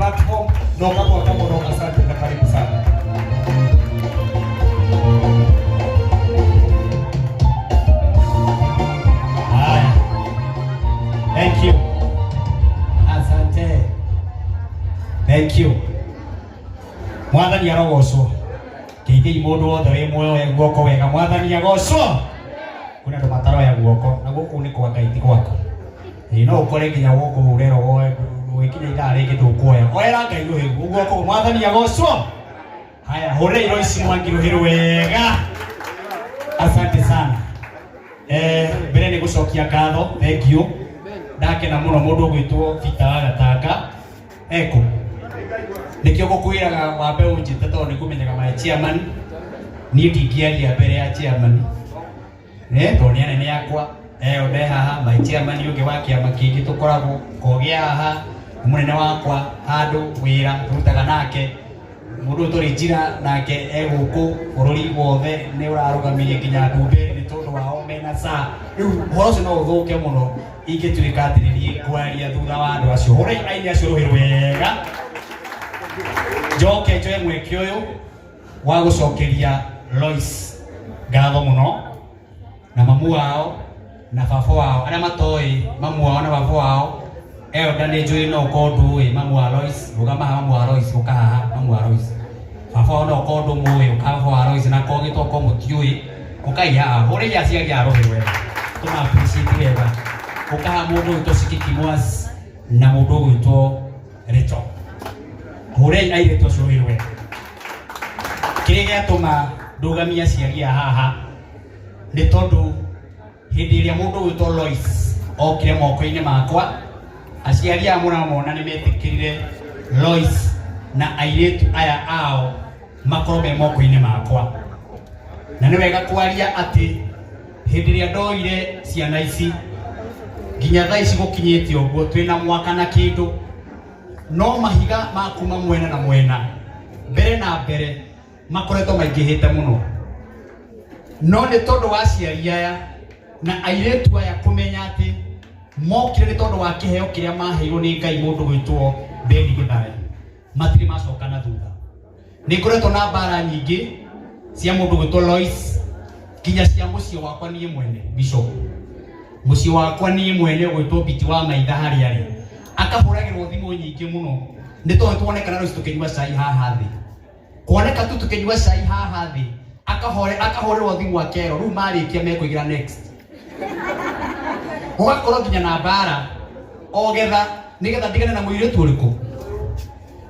platform. Ndoka kwa mono, asante na karibu sana. Thank you. Asante. Thank you. Mwathani arogocwo. Keithia mundu wothe wi muoyo we guoko wega. Mwathani agocwo. Kuna ndo mataro ya guoko na guku ni kwa Ngai ti gwako. No ukore nginya guku urero woe wikinya ida ringi ndukuoya. Oera Ngai ruhiru guoko. Mwathani agocwo. Haya hore iro ici mwangi ruhiru wega. Asante sana. Mbere ni gucokia ngatho. Thank you. Ndake na muno mundu gwitwo Peter wa Gatanga eko nikio gukwiraga wambe unjite to ni kumenyaga my chairman ni ndikiaria mbere ya chairman to ni anene yakwa ode haha my chairman ungi wa kiama kingi tukoragwo kogia haha munene wakwa handu wira turutaga nake mundu turi njira nake eguku bururi wothe ni urarugamirie nginya ndumbe ni tondu wao mena sa riu horo ucio no uthuke muno ingituika atiririe kwaria thutha wa andu acio hore aini acio ruhiru wega njoke njoe mweke uyu wa gucokeria Lois ngatho muno na mamu wao na baba wao aria matoi mamu wao na baba wao elda ni njui no kondu mamu wa Lois rugama mamu wa Lois ukahaha mamu wa Lois baba wao no kondu muwi ukaba wa Lois na kogito ko mutiui ukaiya hore ya cia ya ruhiru wega tuna appreciate wega ukaha mundu witwo Sikiki Mwas na mundu witwo Rito hore airetwo ruhiru wega kiri giatuma ndugamia ciaria haha ni tondu hindi iria mundu witwo Lois okire moko-ini makwa aciari amwe mona ni metikirire Lois na airetu aya ao makorwo me moko-ini makwa na ni wega kwaria ati hindi iria ndoire ciana ici nginya thaa ici gukinyite uguo twina mwaka na kindu no mahiga makuma mwena na mwena mbere na mbere makoretwo maingihite muno no ni tondu wa ciari aya na airetu aya kumenya ati mokire ni tondu wa kiheo kiria maheirwo ni Ngai mundu gwitwo Beni Githai matiri macoka na thutha ni ngoretwo na mbara nyingi cia mundu gwitwo Lois kinya cia mucio wakwa nie mwene Bishop mucio wakwa nie mwene gwitwo Biti wa Maitha hari ari akahuragirwo thimu nyingi muno ni tondu tuonekana Lois tukinywa cai haha thi kuoneka tu tukinywa cai haha thi akahorerwo thimu akero riu marikia mekuigira next ugakorwo nginya na mbara ogetha nigetha ndigane na muiretu uriku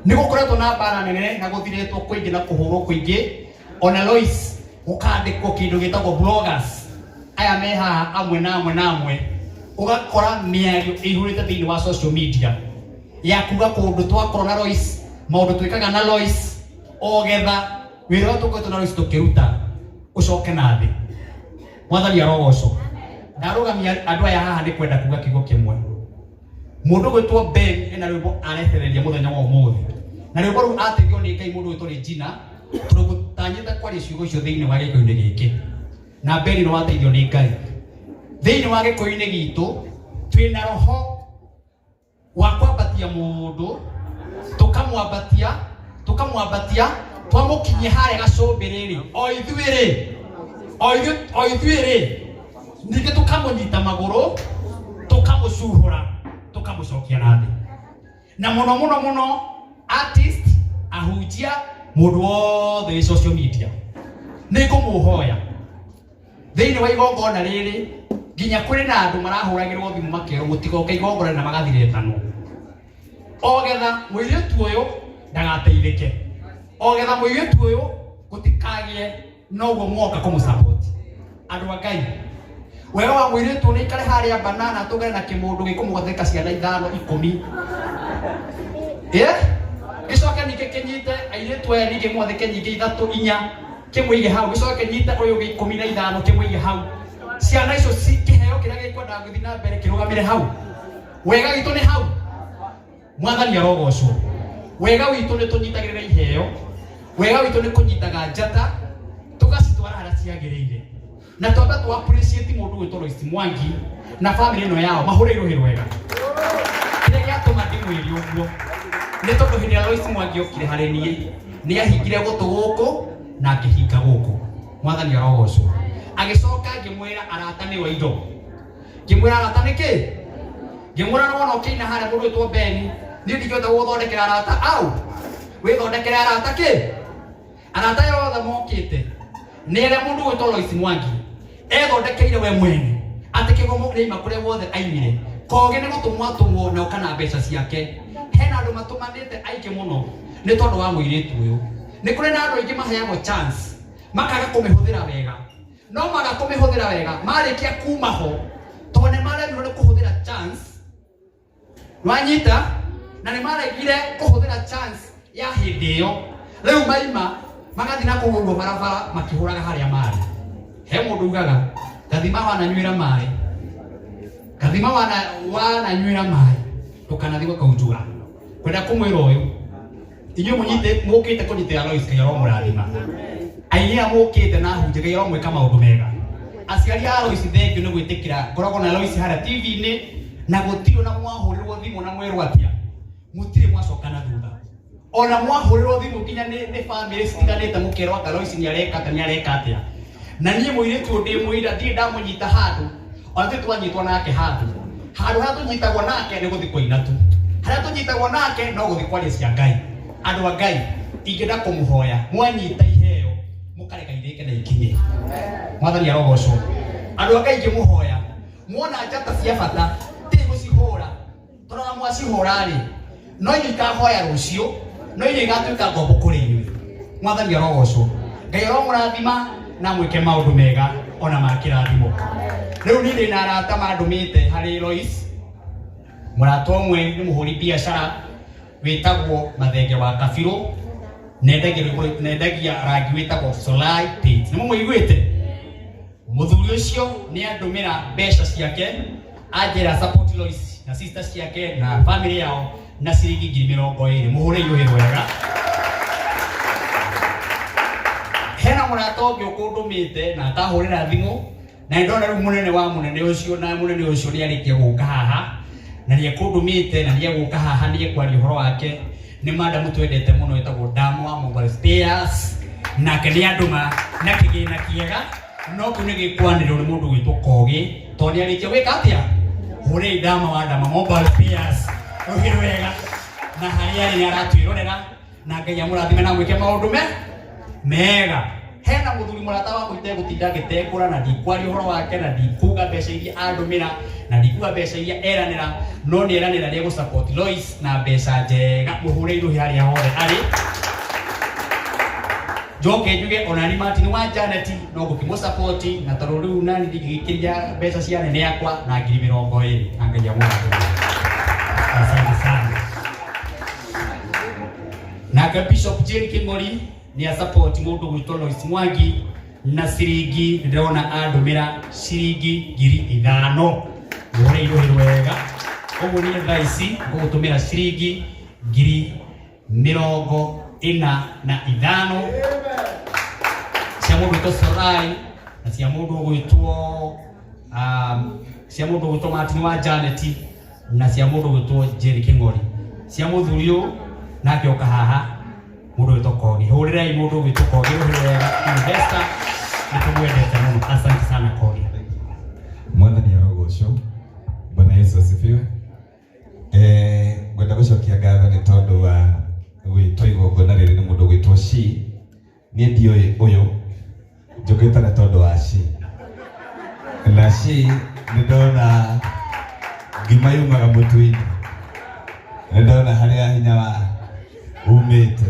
ni gukoretwo na mbara nene na guthiretwo kuingi na kuhurwo kuingi ona Lois ukandikwo kindu gitagwo bloggers aya me haha amwe na amwe ugakora miario ihurite thiini wa social media ya kuga kundu twakorwo na Lois maundu twikaga na Lois ogetha wira tukwetwo na Lois tukiruta ucoke na thi mwathani arogocwo ndarugamia andu aya haha ni kwenda kuga kigo kimwe mundu gwitwo Ben ena rwimbo arethereria muthenya wa umuthi na rwimbo ru ateithio ni Ngai mundu gwitwo Regina turugutanyite kwaria ciugo icio thiini wa giko-ini giki na Ben no ateithio ni Ngai thiini wa giko-ini gitu twina roho wa kwambatia mundu tukamwambatia twamukinyie hare gacumbiriri o ithuiri ninge tukamunyita maguru tukamucuhura tukamucokia na thi na muno artist ahunjia mundu wothe social media ni ngumuhoya thiini wa igongona riri nginya kuri na andu marahuragirwo thimu makero mutigoka igongona na magathiretano ogetha muiretu uyu ndagateithike ogetha muiretu uyu gutikagie noguo mwoka kumusupport andu a Ngai wega wa muiretu ni ikare haria banana tugere na kimundu gikumugathika ciana 5 10 gicoke ninge kinyite airetu aya ninge mwathike nyingi 3 4 kimwige hau gicoke nyite uyu 15 kimwige hau ciana icio kiheo kiria gikwenda guthi na mbere kirugamire hau wega gitu ni hau mwathani arogocwo wega witu ni tunyitagirira iheo wega witu ni kunyitaga njata tugacitwara haria ciagiriire na twamba tu appreciate mundu gwitwo Lois Mwangi na family ino yao mahureirwo hiru wega kile giatuma ndimwiri uguo nĩ tondũ hĩndĩ ĩrĩa Lois Mwangi okire harĩ niĩ nĩ ahingire gũtũ gũkũ na akĩhinga gũkũ. Mwathani arogocwo. Agĩcoka ngĩmwĩra arata nĩ wa indo. Ngĩmwĩra arata nĩkĩ? Ngĩmwĩra no wona ũkĩina harĩa mũndũ wĩtwo Beni niĩ ndingĩhota gũgũthondekera arata au. Wĩthondekere arata kĩ? Arata yothe mokĩte nĩ arĩa mũndũ wĩtwo Lois Mwangi ethondekeire we mwene atĩ kĩgomo kĩrĩma kũrĩa guothe aimire. Koge nĩ gũtũmwo atũmwo na ũkana mbeca ciake. Hena andũ matũmanĩte aingĩ mũno nĩ tondũ wa mũirĩtu ũyũ. Nĩ kũrĩ na andũ aingĩ maheagwo chance makaga kũmĩhũthĩra wega. No maga kũmĩhũthĩra wega marĩkia kuma ho tondũ nĩ maremirwo nĩ kũhũthĩra chance. Wanyita na nĩ maregire kũhũthĩra chance ya hĩndĩ ĩyo. Rĩu maima magathi na kũgũrwo barabara makĩhũraga harĩa marĩ. He mũndũ ugaga gathima wananyuĩra maĩ. Gathima wananyuĩra maĩ ndũkanathi gũkaunjũra. Kwenda kũmwĩra ũyũ inyuĩ mũkĩte kũnyitĩra Lois Ngai aromũrathima. Aini mũkĩte na hunjĩ Ngai aromwĩka maũndũ mega. Aciari a Lois thengio nĩ gwĩtĩkĩra ngoragwo na Lois harĩa TV-inĩ na gũtirĩ na mwahũrĩrwo thimũ na mwĩrwo atĩa mũtirĩ mwacoka na thutha. Ona mwahũrĩrwo thimũ kinya nĩ family citiganĩte mũkerwo aka Lois nĩareka atĩa. Na niĩ mũirĩtu ndĩ mũira ndirĩ ndamũnyita handũ. Ona twanyitwo nake handũ harĩa tũnyitagwo nake nĩ gũthiĩ kũina tu. Harĩa tũnyitagwo nake no gũthiĩ kwaria cia Ngai. Andũ a Ngai ingĩenda kũmũhoya mwanyita iheo mũkareka irĩke na ikinye. Mwathani arogocwo. Andũ a Ngai ingĩmũhoya muona njata cia bata ti gũcihũra. Tondũ na mwacihũra-rĩ no inyuĩ ikahoya rũciũ no inyuĩ igatuĩka ngombo kũrĩ inyuĩ. Mwathani arogocwo. Ngai aromũrathima na mwĩke maũndũ mega ona ma kĩrathimo. Rĩu niĩ ndĩ na arata mandũmĩte harĩ Lois. Mũrata ũmwe nĩ mũhũri biacara wĩtagwo Mathenge wa Kabirũ nendagia rangi wĩtagwo Solai Paint. Nĩ mũiguĩte? Mũthuri ũcio nĩ andũmĩra mbeca ciake anjĩra support Lois na sister ciake na family yao na ciringi 20,000. Mũhũre iũhĩro wega. Hena mũrata ũngĩ ũkũndũmĩte na akahũrĩra thimũ na ndona rĩu mũnene wa mũnene ũcio na mũnene ũcio nĩ arĩkia gũka haha na nĩ ekũndũmĩte na nĩ egũka haha nĩ ekwaria ũhoro wake. Nĩ madam twendete mũno wĩtagwo Damu wa Mobile Spares nake nĩ andũma na kĩgĩna kĩega no kũ nĩ gĩkwanĩrwo nĩ mũndũ wĩtwo Kogi tondũ nĩ arĩkia gwĩka atĩa hũrĩ Damu wa Damu Mobile Spares ũhĩrwo wega na harĩa nĩ aratwĩrorera na Ngai amũrathime na mwĩke maũndũ mega. Hena mũthuri mũrata wa gũite gũtinda gĩtekũra na ndikwaria ũhoro wake na ndikuga mbeca iria andũmĩra na ndikuga mbeca iria eranĩra no nĩ eranĩra nĩ egũsupport Lois na mbeca njega. Mũhũre iruhi harĩa hothe arĩ. Njoke njuge ona ni Martin wa Janet no gũkĩmũsupport na tondũ rĩu nani ndingĩgĩkĩria mbeca cia nene yakwa na 20,000 na Ngai amũrathime. Asante sana. Na Bishop Jerry King'ori ni a support mũndũ gwĩtwo Lois Mwangi na ciringi ndĩrona andũmĩra ciringi 5,000. Mũhũre iruhi wega. Ũguo nĩ thaa ici ngũgũtũmĩra ciringi 45,000 cia mũndũ gwĩtwo Sorai na cia mũndũ gwĩtwo Martin wa Janet na cia mũndũ gwĩtwo Jerry King'ori. Cia mũthuri ũyũ nake oka haha mũndũ wĩtwo Kogi. Hũrĩrai mũndũ wĩtwo Kogi ũhĩrwo wega investor nĩtũmwendete mũno. Asante sana Kogi. Mwathani arogocwo. Bwana Yesu asifiwe. Ngwenda gũcokia ngatho nĩ tondũ wa gwĩtwo igongona rĩrĩ nĩ mũndũ gwĩtwo Shi. Niĩ ndiũĩ ũyũ njũkĩte na tondũ wa Shi. Na Shi nĩ ndona ngima yumaga mũtu-inĩ. Nĩ ndona harĩa hinya wa umĩte.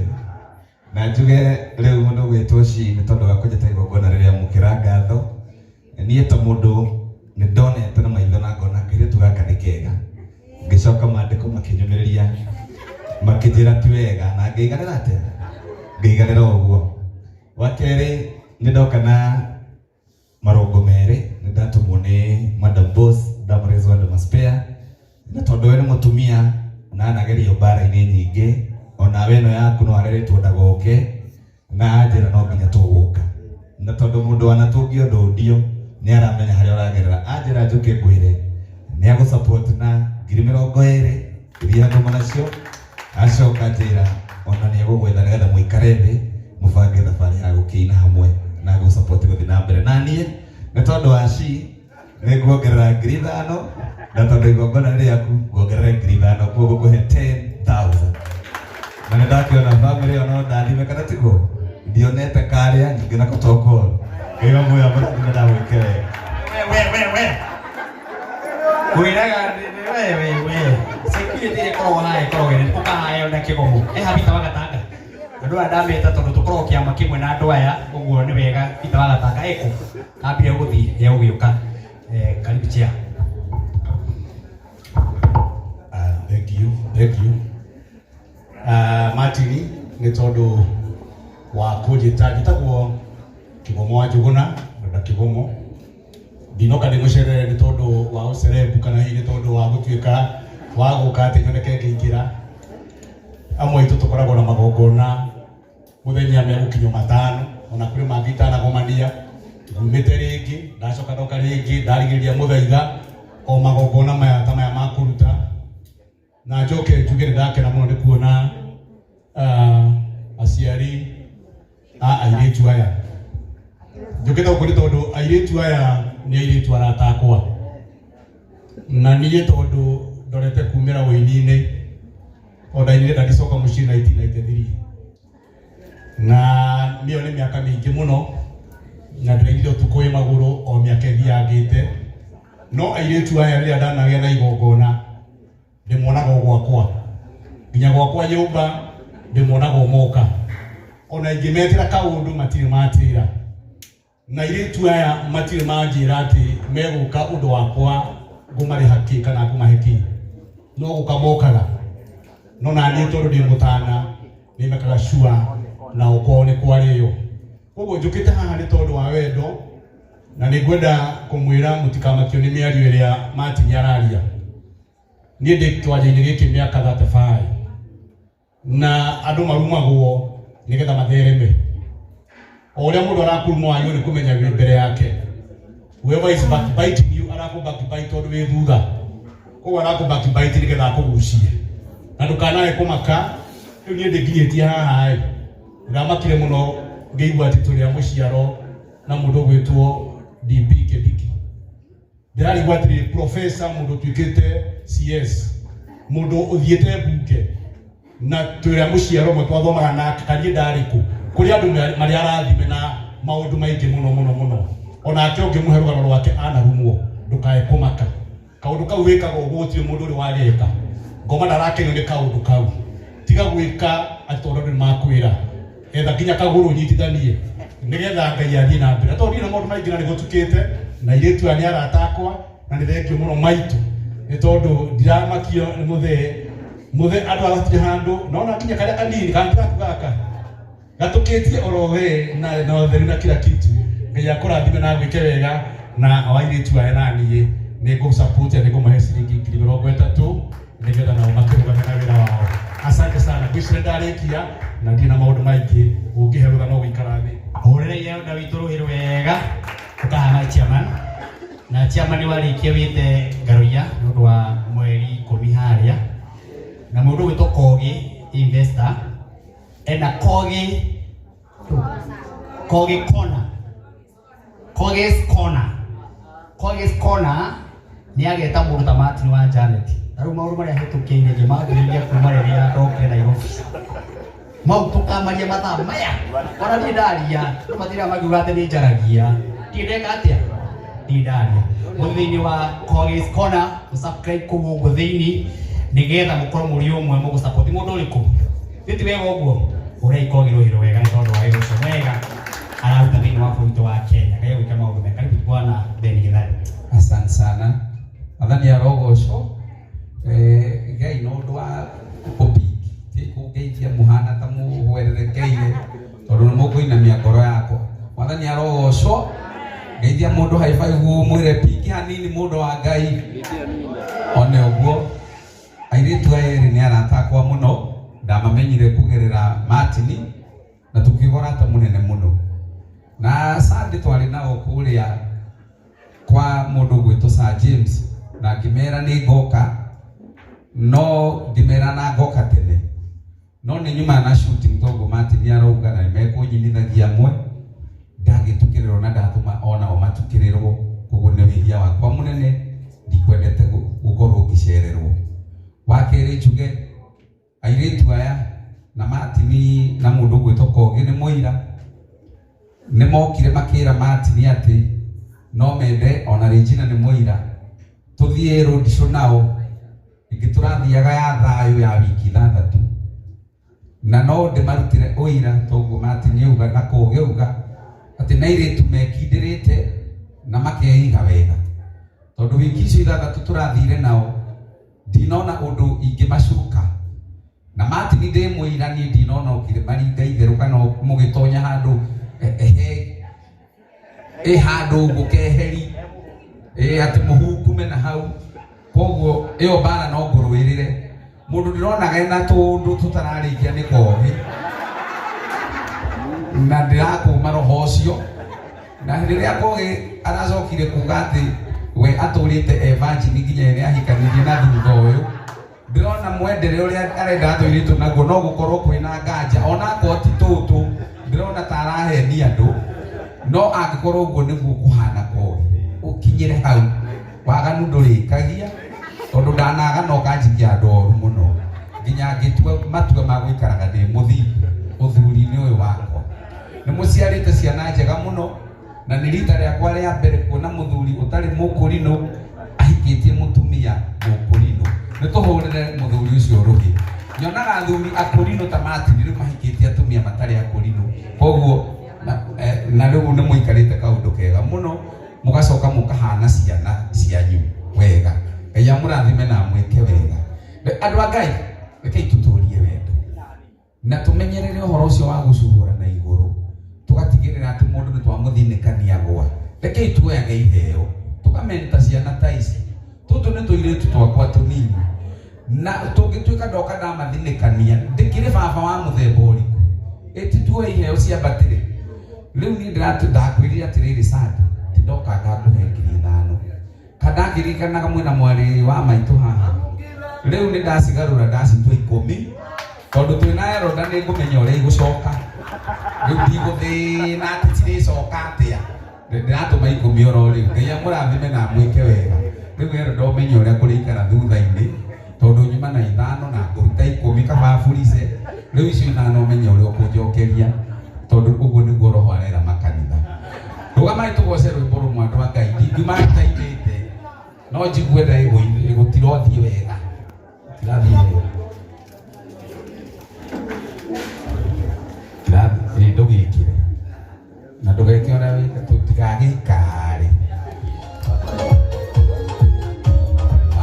Na njuge rĩu mũndũ gwĩtwo Shi nĩ tondũ wa kũnjĩta igongona rĩrĩa mũkĩra ngatho. Niĩ ta mũndũ nĩ ndonete na maitho na ngona kairĩtu gaka nĩ kega. Ngĩcoka maandĩko makĩnyũmĩrĩria makĩnjĩra ti wega na ngĩiganĩra atĩa ngĩiganĩra ũguo. Wa kerĩ nĩ ndoka na marongo merĩ nĩ ndatũmwo nĩ Madam Boss Damaris wa Spare na tondũ we nĩ mũtumia na anagerio mbara-inĩ nyingĩ ona we no yaku no arerĩtwo ndagoke na njĩra no nginya tũgũka na tondũ mũndũ wanatũngio ndũndio nĩ aramenya harĩa ũragerera anjĩra njũke ngwĩre nĩ agũsupport na 20,000 iria ndũma nacio acoka njĩra ona nĩ egũgwetha nĩgetha mũikare thĩ mũbange thabarĩ ya gũkĩina hamwe na gũsupport gũthiĩ na mbere. Na niĩ nĩ tondũ wa ci nĩ nguongerera 5,000 na tondũ igongona rĩaku nguongerera 5,000 kuoguo ngũkũhe 10,000. Na nĩ ndakiona bamĩrĩ ĩyo no ndathime kana tiguo ndionete karĩa ningĩ na kotoko ĩyo mũya mũthenya ndamwĩke wega. Kuiraga wewe security ĩkoragwo haha ĩkoragwo ĩrĩ ũkaheo na kĩgomo habita wa gatanga andũ aya ndamĩta tondũ tũkoragwo kĩama kĩmwe na andũ aya ũguo nĩ wega Peter wa gatanga eko ambire gũthiĩ ya gũgĩũka karibu chair. Thank you Martin nĩ tondũ wa kũnjĩta njĩtagwo Kĩgomo wa Njũgũna na Kĩgomo ndinoka ndĩmũcerere nĩ tondũ wa ũcerebu kana hihi nĩ tondũ wa gũtuĩka wa gũka atĩ nyoneke ngĩingĩra. Amwe aitũ tũkoragwo na magongona mũthenya megũkinywo 5 ona kũrĩ mangĩ itanagomania umĩte rĩngĩ ndacoka ndoka rĩngĩ ndarigĩrĩria mũthaiga o magongona maya ta maya ma kũruta na njoke njuge nĩ ndakena mũno nĩ kuona aciari a airĩtu aya. Njũkĩte gũkũ nĩ tondũ airĩtu aya nĩ airĩtu arata akwa na niĩ tondũ ndorete kumĩra ũini-inĩ o ndainire ndagicoka mũciĩ 1993 na mĩo nĩ mĩaka mĩingĩ mũno na ndĩraigire ũtukũ wĩ magũrũ o mĩaka ĩthiangĩte, no airĩtu aya rĩrĩa ndanagĩa na igongona ndĩmonaga o gwakwa nginya gwakwa nyũmba ndĩmonaga o moka ona ingĩmetĩra kaũndũ matirĩ matĩra na airĩtu aya matirĩ manjĩra atĩ megũka ũndũ wakwa ngũmarĩha kĩ kana ngũmahe kĩ, no gũka mokaga no na niĩ tondũ ndĩ mũtana nĩmekaga sure na ũkorwo nĩ kwarĩyo. Koguo njũkĩte haha nĩ tondũ wa wendo na nĩ ngwenda kũmwĩra mũtikamakio nĩ mĩario ĩrĩa Martin araria. Niĩ ndĩ kĩwanja-inĩ gĩkĩ mĩaka 35 na andũ marumagwo nĩgetha mathereme. O ũrĩa mũndũ arakuruma wagĩrĩirwo nĩ kũmenya wĩ mbere yake. Whoever is backbiting you arakũ backbite tondũ wĩ thutha. Koguo arakũ backbite nĩgetha akũgucie. Na ndũkanae kũmaka rĩu niĩ ndĩkinyĩtie haha ndamakire mũno ngĩigua atĩ tũrĩ a mũciaro na mũndũ gwĩtwo DP Kĩbiki. Ndĩrarigwo atĩ professor mũndũ tuĩkĩte CS mũndũ ũthiĩte mbunge na tũrĩ a mũciaro mwe twathomaga nake kaniĩ ndarĩ kũ kũrĩ andũ marĩ arathime na maũndũ maingĩ mũno onake ũngĩmũhe rũgano rwake anarumwo ndũkae kũmaka. Kaũndũ kau wĩkagwo gũtirĩ mũndũ ũrĩ wagĩka ngoma ndarakenio nĩ kaũndũ kau tiga gwĩka atĩ tondũ andũ nĩmakwĩra etha nginya kagũrũ nyitithanie nĩgetha Ngai athiĩ na mbere tondũ na maũndũ maingĩ na nĩgũtukĩte na airĩtu aya nĩ arata akwa na nĩ thengio mũno maitũ nĩ tondũ ndiramakio nĩ mũthee andũ agatire handũ nona nginya karĩa kanini kangaku gaka gatũkĩtie oro we na ũtheri na kila kitu. Ngai akũrathime na gwĩke wega na airĩtu aya na niĩ nĩ ngũsupport na ngũmahe ciringi 30,000 nĩgetha nao makĩrũgame na wĩra wao. Asante sana gwĩcire ndarĩkia na ndĩ na maũndũ maingĩ ũngĩhe rũgano gũikara thĩ hũrĩra na witũ rũhĩ wega ũkahana chairman na chairman warĩkia wĩte Ngaruiya nĩ ũndũ wa mweri 10 harĩa na mũndũ gwĩtwo Kogi investor ena Kogi Kogi's corner nĩ ageta mũndũ ta Martin wa Janet. Rĩu maũndũ marĩa hĩtũkĩire nĩ mambĩrĩria kuma rĩrĩa ndokire Nairobi mau tũkamaria mathaa maya ona niĩ ndaria matira makiuga atĩ nĩ njaragia ndĩreka atĩa ndaria thĩinĩ wa Kogi's corner subscribe kũu ũguo thĩinĩ nĩgetha mũkorwo mũrĩ ũmwe mũgũsupport mũndũ ũrĩkũ ti wega ũguo ũrĩa Kogi rũhĩ wega nĩ tondũ wa wĩra ũcio mwega araruta thĩinĩ wa bũrũri wa Kenya. Ngai agwĩke maũndũ mega. Karibu bwana Beni Githari. Asante sana athani arogocwo Ngai no ũndũ wa ũbiki kũngeithia mũhana ta mũhwererekeire tondũ nĩ mũkũinamia ngoro yakwa. Mwathani arogocwo ngeithia mũndũ high five mwĩre piki hanini mũndũ wa Ngai one ũguo. Airĩtu aya erĩ nĩ arata akwa mũno ndamamenyire kũgerera Martin na tũkĩgora ta mũnene mũno na Sunday twarĩ nao kũrĩa kwa mũndũ gwĩtwo Sir James na ngĩmera nĩ ngoka no ngĩmera na ngoka tene no nĩ nyuma na shooting togo mati nĩ arauga na mekũnyinithagia mwe ndagĩtukĩrĩrwo na ndatũma ona o matukĩrĩrwo koguo nĩ wĩhia wakwa mũnene ndikwendete gũkorwo ngĩcererwo. Wakerĩ njuge airĩtu aya na Martin na mũndũ gwĩtwo Kogi nĩ mũira nĩ mokire makĩra Martin atĩ no mende ona Regina nĩ mũira tũthiĩ road show nao ingĩ tũrathiaga ya thayũ ya wiki 6 na no ndĩmarutire ũira toguo Martin auga na Kogi auga atĩ na airĩtu mekindĩrĩte na makeiga wega tondũ wiki icio 6 tũrathire nao ndinona ũndũ ingĩmacuka na Martin ndĩmũira niĩ ndinona ũkire maringa itherũ kana mũgĩtonya handũ handũ gũkeheri atĩ mũhukume na hau koguo ĩyo mbara no ngũrũĩrĩre mũndũ ndĩronaga ena tũndũ tũtararĩkia nĩ Kogi na ndĩrakũma roho ũcio na rĩrĩa Kogi aracokire kuga atĩ we atũrĩte evanjini nginya nĩ ahikanirie na thutha ũyũ ndĩrona mwendere ũrĩa arenda atũirĩtwo naguo no gũkorwo kwĩna nganja ona koti tũtũ ndĩrona ta arahenia andũ no angĩkorwo ũguo nĩguo kũhana Kogi ũkinyĩre hau waganu ndũrĩkagia tondũ ndanaga no kanjikia andũ oru mũno nginya ngĩtua matua ma gũikaraga ndĩ mũthingu ũthuri-inĩ ũyũ wakwa nĩ mũciarĩte ciana njega mũno na nĩ rita rĩakwa rĩa mbere kuona mũthuri ũtarĩ mũkũrinũ ahikĩtie mũtumia mũkũrinũ nĩ tũhũrĩre mũthuri ũcio rũhĩ nyonaga athuri akũrinũ ta Martin rĩu mahikĩtie atumia matarĩ akũrinũ koguo na rĩu nĩ mũikarĩte kaũndũ kega mũno mũgacoka mũkahana ciana cianyu wega Ngai amũrathime na mwĩke wega andũ a Ngai rekei tũtũrie wendo na tũmenyerere ũhoro ũcio wa gũcuhũra na igũrũ tũgatigĩrĩra atĩ mũndũ nĩ twamũthinĩkania gwa rekei tuoyage iheo tũkamenta ciana ta ici tũtũ nĩ tũirĩtu twakwa tũnini na tũngĩtuĩka ndoka ndamathinĩkania ndĩkĩrĩ baba wa mũthemba ũrĩkũ ĩti tuoe iheo ciambatĩre rĩu niĩ ndakwĩrire atĩrĩrĩ Sandi ti ndoka ngakũhe 5,000 kana ngĩririkanaga mwĩna mwarĩ wa maitũ haha rĩu nĩ ndacigarũra ndacitua 10 tondũ twĩna Eroda nĩ ngũmenya ũrĩa igũcoka rĩu ndigũthĩna atĩ cirĩcoka atĩa ndĩratũma 10 oro rĩu Ngai amũrathime na mwĩke wega rĩu Eroda ũmenye ũrĩa kũrĩikara thutha-inĩ tondũ nyuma na 5 na ngũruta 10 kababurice rĩu icio 5 ũmenye ũrĩa ũkũnjokeria tondũ ũguo nĩguo roho arera makanitha rũgamai tũgoce rwĩmbo rũmwe andũ a Ngai ndingĩmataithĩte no njigue nda ĩgũtirothiĩ wega tirathiĩ wega ndũgĩkire na ndũgeke ũrĩa wĩka tũtigagĩikare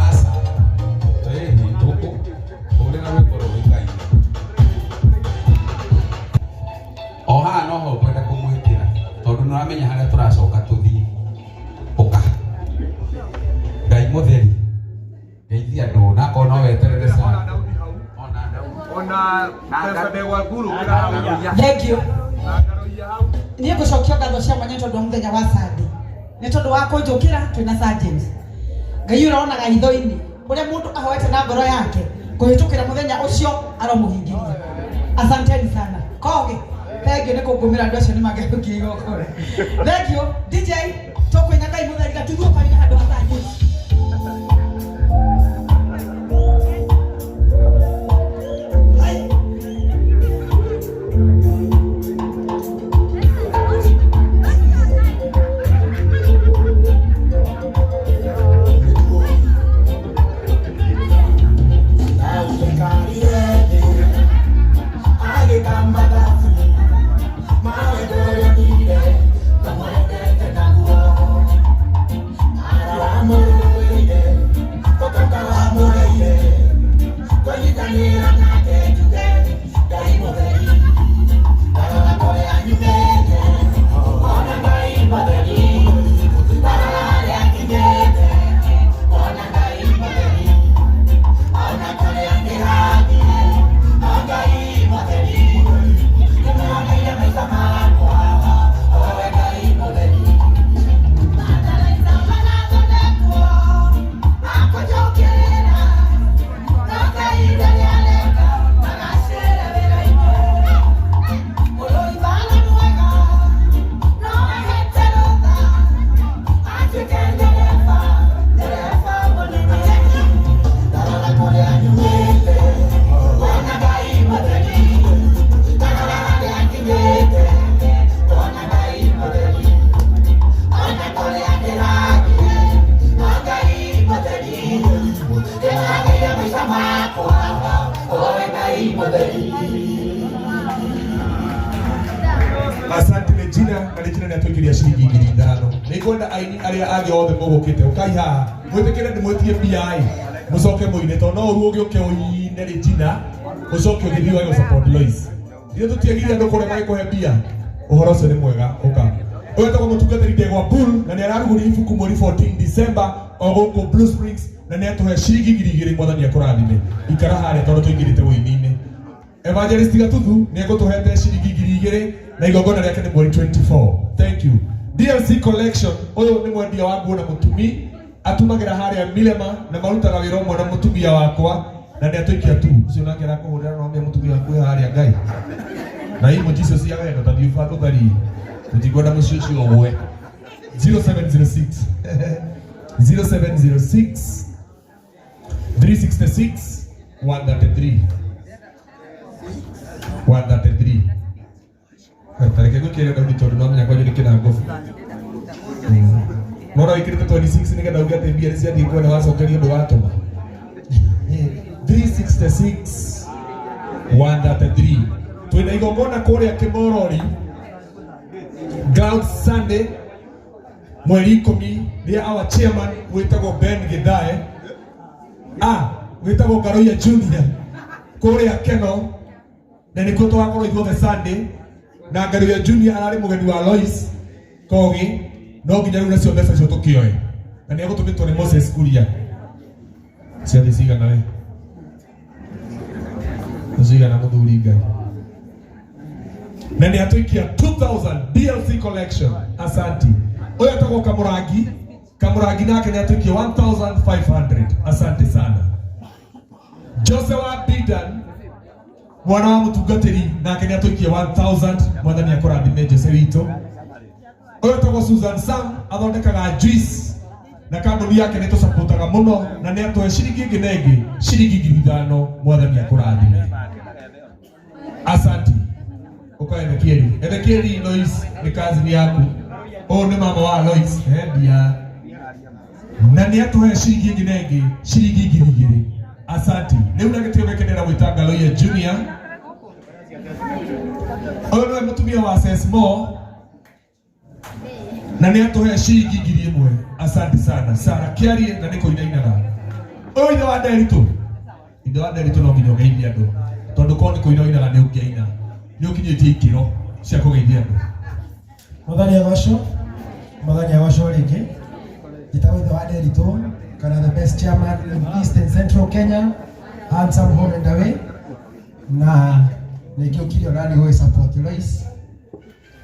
asa tũkũ ũrĩra rwĩmbo rũgĩkaine o haha no ho kwenda kũmwĩkĩra tondũ nĩ ũramenya harĩa tũracoka tũthiĩ ũka Ngai mũtheri geithia andũ na korwo no weterere sana Thank you. Niĩ ngũcokia ngatho cia mwanya tondũ mũthenya wa Sunday nĩ tondũ wa kũnjũkĩra twĩna Sergeant Ngai ũronaga itho-inĩ ũrĩa mũndũ ahoete na ngoro yake kũhĩtũkĩra mũthenya ũcio aromũhingĩria. Asanteni sana Kogi. Thank you nĩ kũngũmĩra andũ acio nĩ magĩthũkia igongona. Thank you DJ tũkwĩna Ngai mũtheri gatuthuo kariga handũ ha Sergeant. Mawe dole nile, kama ete tenagua. Asante Regina, na Regina nĩatwĩkĩria ciringi 5,000. Nĩngwenda aini arĩa angĩ othe mũgũkĩte ũkai haha mwĩtĩkĩre ndĩmwĩtie BI mũcoke mũine tondũ no ũruo ũgĩũke ũine Regina ũcoke ũgĩthiĩ wa support Lois. Ithuĩ tũtiagire andũ kũrĩa magĩkũhe mbia. Ũhoro ũcio nĩ mwega ũka. Ũyũ etagwo mũtungatĩri Ndegwa Bull na nĩararugũria ibuku mweri 14 December o gũkũ Blue Springs na nĩatũhe ciringi 2,000 mwathani akũrathime. Ikara harĩa tondũ tũingĩrĩte wĩini-inĩ. Evangelist Gatuthu nĩegũtũhete ciringi 2,000 na igongona rĩake nĩ mweri 24. Thank you. DLC Collection ũyũ nĩ mwendia wa nguo na mũtumi atumagĩra harĩa Milema na marutaga wĩra ũmwe na mũtumia wakwa na nĩatũikia tu ũcio nake arakũhũrĩra no mũtumia waku harĩa Ngai na hii mojiso cia wendo ta thiũba tũthari tũtigwenda mũciĩ ũcio ũwe 0706 0706 366 133 133 tareke gũkĩra Daudi tondũ no menya kwanyu nĩ kĩnangobu Mora wikirite 26 nigetha uge ati mbia cia thiĩ kwenda wacokeria ũndũ watũma 366 133 twina igongona kũrĩa Kĩmorori Cloud Sunday mweri 10 rĩa our chairman wĩtagwo Ben Githae wĩtagwo Ngaroia Junior kũrĩa Keno na nĩkuo twakorwo ithuothe Sunday na Ngaroia Junior ararĩ mũgeni wa Lois Kogi no nginya rĩu nacio mbeca icio tũkĩoe na nĩegũtũmĩtwo nĩ Moses Kuria ciathĩ cigana we cigana mũthuri Ngai na nĩatũikia 2,000 DLC collection asanti ũyũ etagwo Kamurangi nake nĩatũikia 1,500 asante sana Joseph wa Bidan mwana wa mũtungatĩri nake nĩatũikia 1,000 mwathani akũrathime Jose witũ ũyũ etagwo Susan Sam athondekaga juice na kambuni yake nĩtũsupportaga mũno na nĩatũhe ciringi ĩngĩ na ĩngĩ ciringi 5,000 mwathani akũrathime asanti ukae Ezekieli Lois ni kazi yaku ni mama wa Lois ndia na nĩatũhe ciringi ĩngĩ na ĩngĩ ciringi 2,000 asanti rĩu na gĩtĩo gĩkenera gwĩta Ngaroia Junior ũyũ nĩ mũtumia wa Sesmo na nĩatũhe ciringi 1,000 asante sana Sara Kiarie na nĩkũinainaga ũyũ ithe wa Nderitũ no nginya ũgeithie andũ tondũ korwo nĩkũinainaga nĩ ũngĩaina nĩ ũkinyĩtie ikĩro cia kũgeithia andũ Mwathani agocwo rĩngĩ njĩtagwo ithe wa Nderitũ kana the best chairman in East and Central Kenya handsome home and away na nĩngĩũkire onani gũgĩ support Lois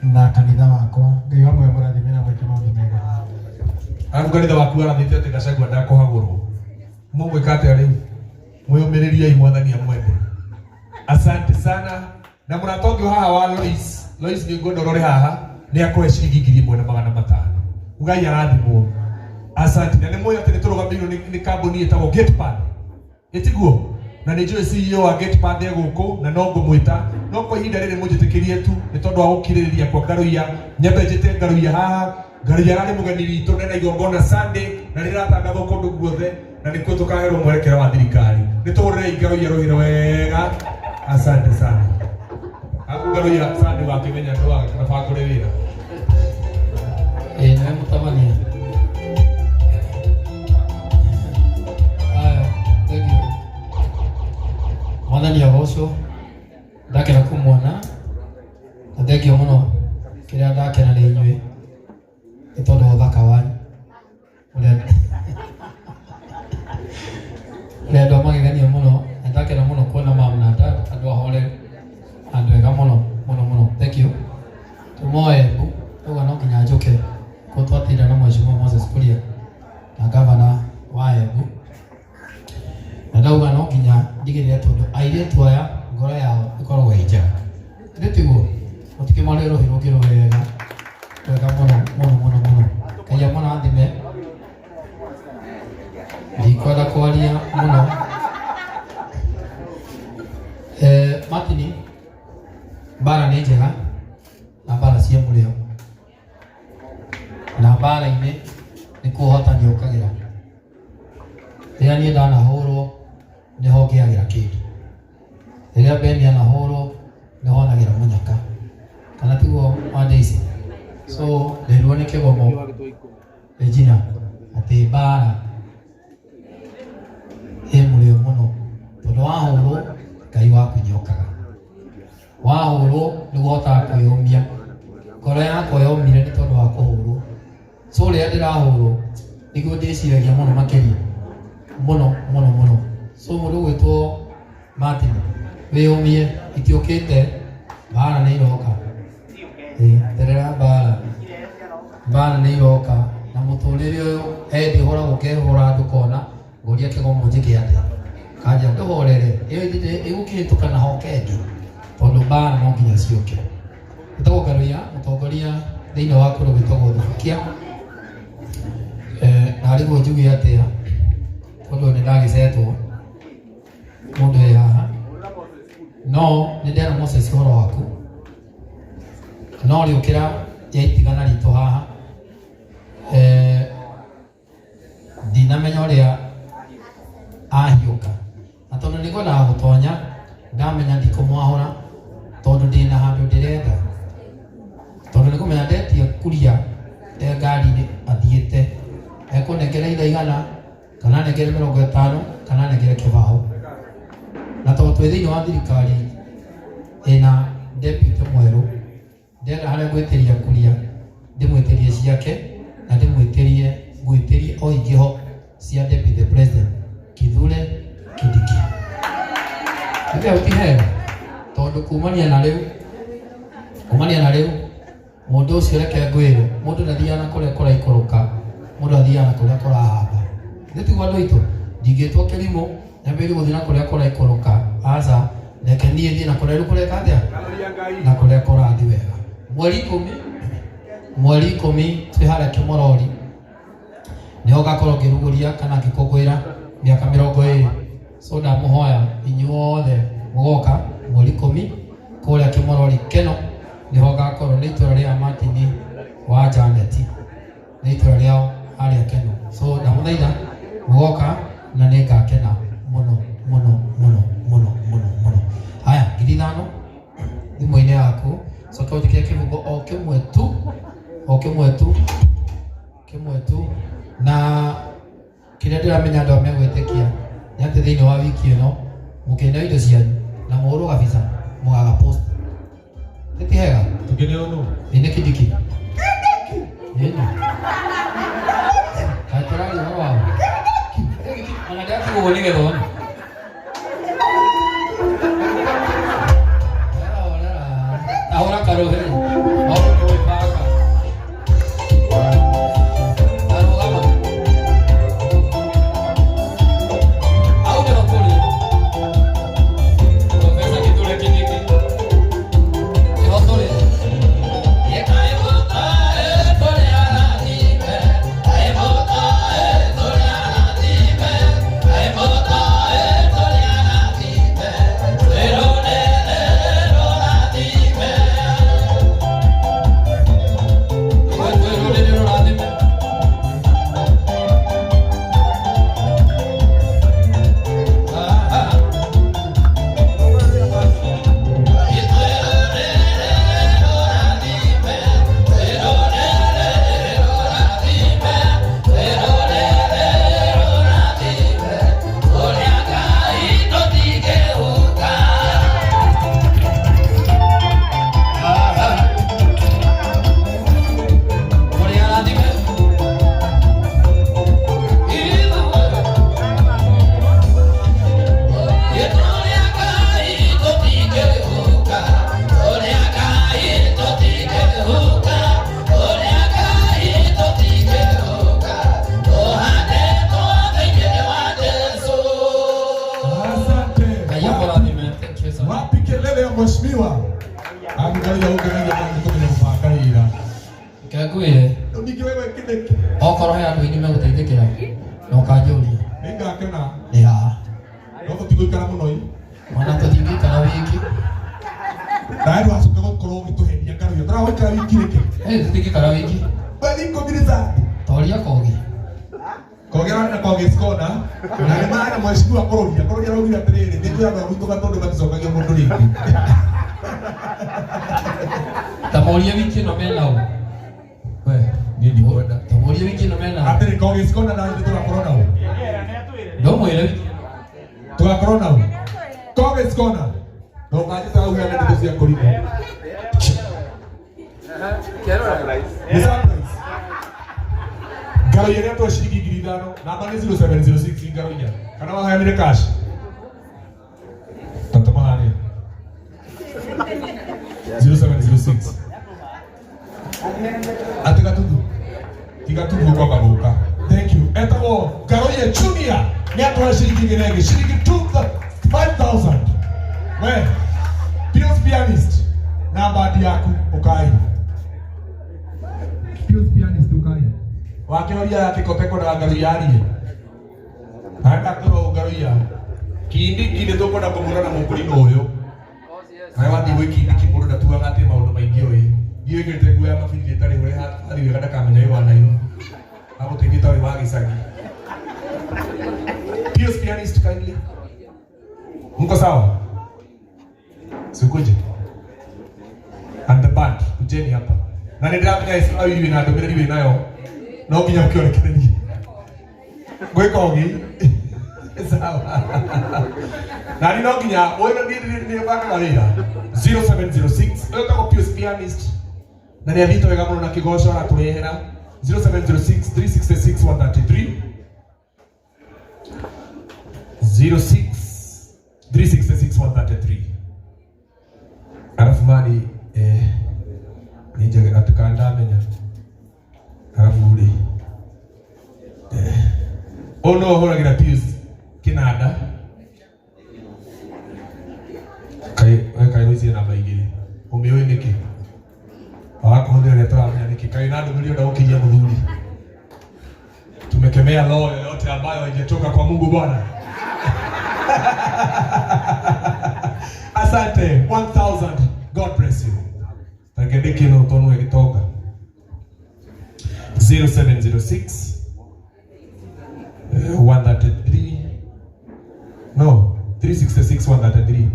na kanitha wakwa Ngai wamwe mũrathime na mwĩke maũndũ mega arabu kanitha waku arathĩte atĩ Gachagua ndakũhagũrwo mũgwĩka atĩa rĩu mwĩyũmĩrĩriai mwathani amwende asante sana na mũratongi haha wa Lois nĩ ngwenda ũrore haha nĩ akũhe ciringi 1,500 ugai arathimwo asante na nĩ mũĩ atĩ nĩtũrũgamĩirwo nĩ kambuni ĩtagwo Getpad ĩtiguo na nĩ njũĩ CEO wa Getpad gũkũ na no ngũmwĩta no kwa ihinda rĩrĩ mũnjĩtĩkĩrie tu nĩ tondũ wa gũkirĩrĩria kwa Ngaroia nyambe njĩte Ngaroia haha Ngaroia ararĩ mũgeni witũ nena igongona Sunday na rĩratangathwo kũndũ guothe na nĩkuo tũkaherwo mwerekera wa thirikari nĩtũhũrĩrei Ngaroia rũhĩro wega asante sana Ngaroia Sunday wakĩmenya ndũ wake na bakũrĩ wĩra nĩ mũtabania mwathani agocwo ndakena kũmuona na thengio mũno kĩrĩa ndakena nĩ inyuĩ nĩ tondũ wa ũthaka wanyu ũrĩa andũ magegania mũno na ndakena mũno kuona mama na dad andũ ahore andũ ega mũno thank you tũmoe ũga no nginya njũke ko twatinda na Mheshimiwa Moses Kuria na gavana wa Embu na ndauga no nginya ndigĩrĩre tondũ airĩtu aya ngoro yao ĩkoragwo ĩ njega ndĩtiguo mũtikĩmarĩ rũhĩ rũngĩ wega mũno Ngai amũrathime ndikwenda kwaria mũno Martini mbara nĩ njega na mbara cia mũrĩo na mbara-inĩ nĩ kũhotania ũkagĩra rĩrĩa niĩ ndanahũrwo nĩho ngĩagĩra kĩndũ Rĩrĩa bendi anahũrwo nĩhonagĩra mũnyaka kana tiguo wande ici. So nderirwo nĩ kĩgomo Regina atĩ mbara ĩ mũrĩo mũno tondũ wahũrwo Ngai waku nĩokaga, wahũrwo nĩũhotaga kwĩyũmia. Ngoro yakwa yomire nĩ tondũ wa kũhũrwo. So rĩrĩa ndĩrahũrwo nĩguo ndĩciragia mũno makĩria mũno. So mũndũ gwĩtwo Martin wĩyũmie, itiũkĩte, mbara nĩ iroka. Terera mbara nĩ iroka na mũtũrĩre ũyũ endi ũhoragwo ũkehũra andũ kona ngũria kĩgomo njĩke atĩa, kanja ndũhorere ĩyo ĩgũkĩhĩtũka na hokengĩ tondũ mbara no nginya ciũke. Gĩtagwo Karuia, mũtongoria thĩinĩ wa kũndũ gwĩtagwo Thubukia. Na rĩguo njuge atĩa tondũ nĩndagĩcetwo mũndũ wĩ haha, no nĩndera Moses ũhoro waku, no rĩũkĩra yaitigana ritũ haha. Ndinamenya ũrĩa ahiũka na tondũ nĩngwendaga gũtonya ndamenya ndikũmwahũra tondũ ndĩna handũ ndĩrenda, tondũ nĩkũmenya ndetia kuria ngari-inĩ athiĩte ekũnengera igana kana nengere 50 kana nengere kĩbaũ, na tondũ twĩ thĩinĩ wa thirikari ĩna deputy mwerũ ndĩrenda harĩa gwĩtĩria kuria ndĩmwĩtĩrie ciake na ndĩmwĩtĩrie o ingĩho cia deputy president Kithure Kindiki. Nĩkĩo ũtihega tondũ kumania na rĩu mũndũ ũcio reke ngwĩre mũndũ ndathiaga na kũrĩa kũraikũrũka, mũndũ athiaga na kũrĩa kũrahamba. Nĩtiguo andũ aitũ ndingĩtwo kĩrimũ nyambĩrĩrie gũthiĩ na kũrĩa kũraikũrũka, aca reke niĩ thiĩ na kũrĩa kũreka atĩa na kũrĩa kũrathi wega. Mweri 10 twĩ harĩa Kĩmorori nĩho ngakorwo ngĩrugũria kana ngĩkũngũĩra mĩaka 20. So ndamũhoya inyuothe mũgoka mweri 10 kũrĩa Kĩmorori Keno nĩho ngakorwo nĩ itũra rĩa Martin wa Janet, nĩ itũra rĩao harĩa Keno. So ndamũthaitha mũgoka na nĩngakena mũno. Haya, 5,000 thimũ-inĩ yaku coka ũthikĩre kĩbungo o kĩmwe tu na kĩrĩa ndĩramenya andũ megwĩtĩkia nĩ atĩ thĩinĩ wa wiki ĩno mũkĩneo indo cianyu na mũhũrwo gabica mũgaga post. Tĩtihega Tũkĩneo nũ? Nĩ Kindiki kaĩ tũrari ũhoro wao ona ndĩrakĩgũo nĩ gĩthoni ahora karohe ahora no paka arogama au de bakuri profesa Kithure Kindiki yotore yekae bota tore anime ai bota tore anime ai bota tore anime pero mheshimiwa angalia huko nje kwa kufakarira kagwire ndingi wewe Kindiki okorwo he andũ inĩ megũteithĩkĩra na ũkanjũria nĩngakena nĩ haha no tũtigũikara mũno ĩ ona tũtingĩikara wiki ndaĩ wacoka gũkorwo ũgĩtũheria Karuia tũragũikara wiki rĩngĩ tũtingĩikara wiki bali kũgiriza toria kogi Wagera na kwa giskona na maana mweshikua korodia rogira tiriri ndio aba gutuka tondu bakicokagia mundu ringi Tamoria wiki no mena u. we ni kwenda Tamoria wiki no mena. atiri kwa giskona na ndio tugakorona u Ndo mwele wiki. tugakorona u kwa giskona no ngajita u ya ndio cia korino ni surprise ngaro yeria twashiriki 5,000 namba ni 0706 ngaro ya kana waheanire cash tatamani 0706 Tigatudu kwa babuka. Thank you. Etabo Garoye Junior ni atwashiriki ngenege shiriki 5,000 we Pius pianist na badi yaku ukai Pius pianist ukai wakiroria yake kopeko na Garoyarie hata kwa Garoya kindi tokona kumurana mukulino uyo na wati wiki kiburu da tuwa ngate maundu maingi oyi giye ngete guya mafindi tari we hadi we kada kamenya yo anayo abo tegita we wagi sagi Pius pianist kindly mko sawa sikuje and the band kujeni hapa na ndio guys au hivi na ndio hivi nayo na ukinya ukiona kideni goikogi sawa na ni noginya wewe ni baka wira 0706 wewe kama Pius pianist na ni alito wega muno na kigosho na turehera 0706 366 133 06 366 133 alafu mani nije atukanda menya alafu uri ono horagira Pius kinada kai rozi na baigiri umewe niki wako ndio letra mnya niki kai nado milioni ukija mudhuri tumekemea roho yoyote ambayo haijatoka kwa Mungu Bwana asante 1,000 God bless you takendeki no tono ekitoka 0706 133 no 366 133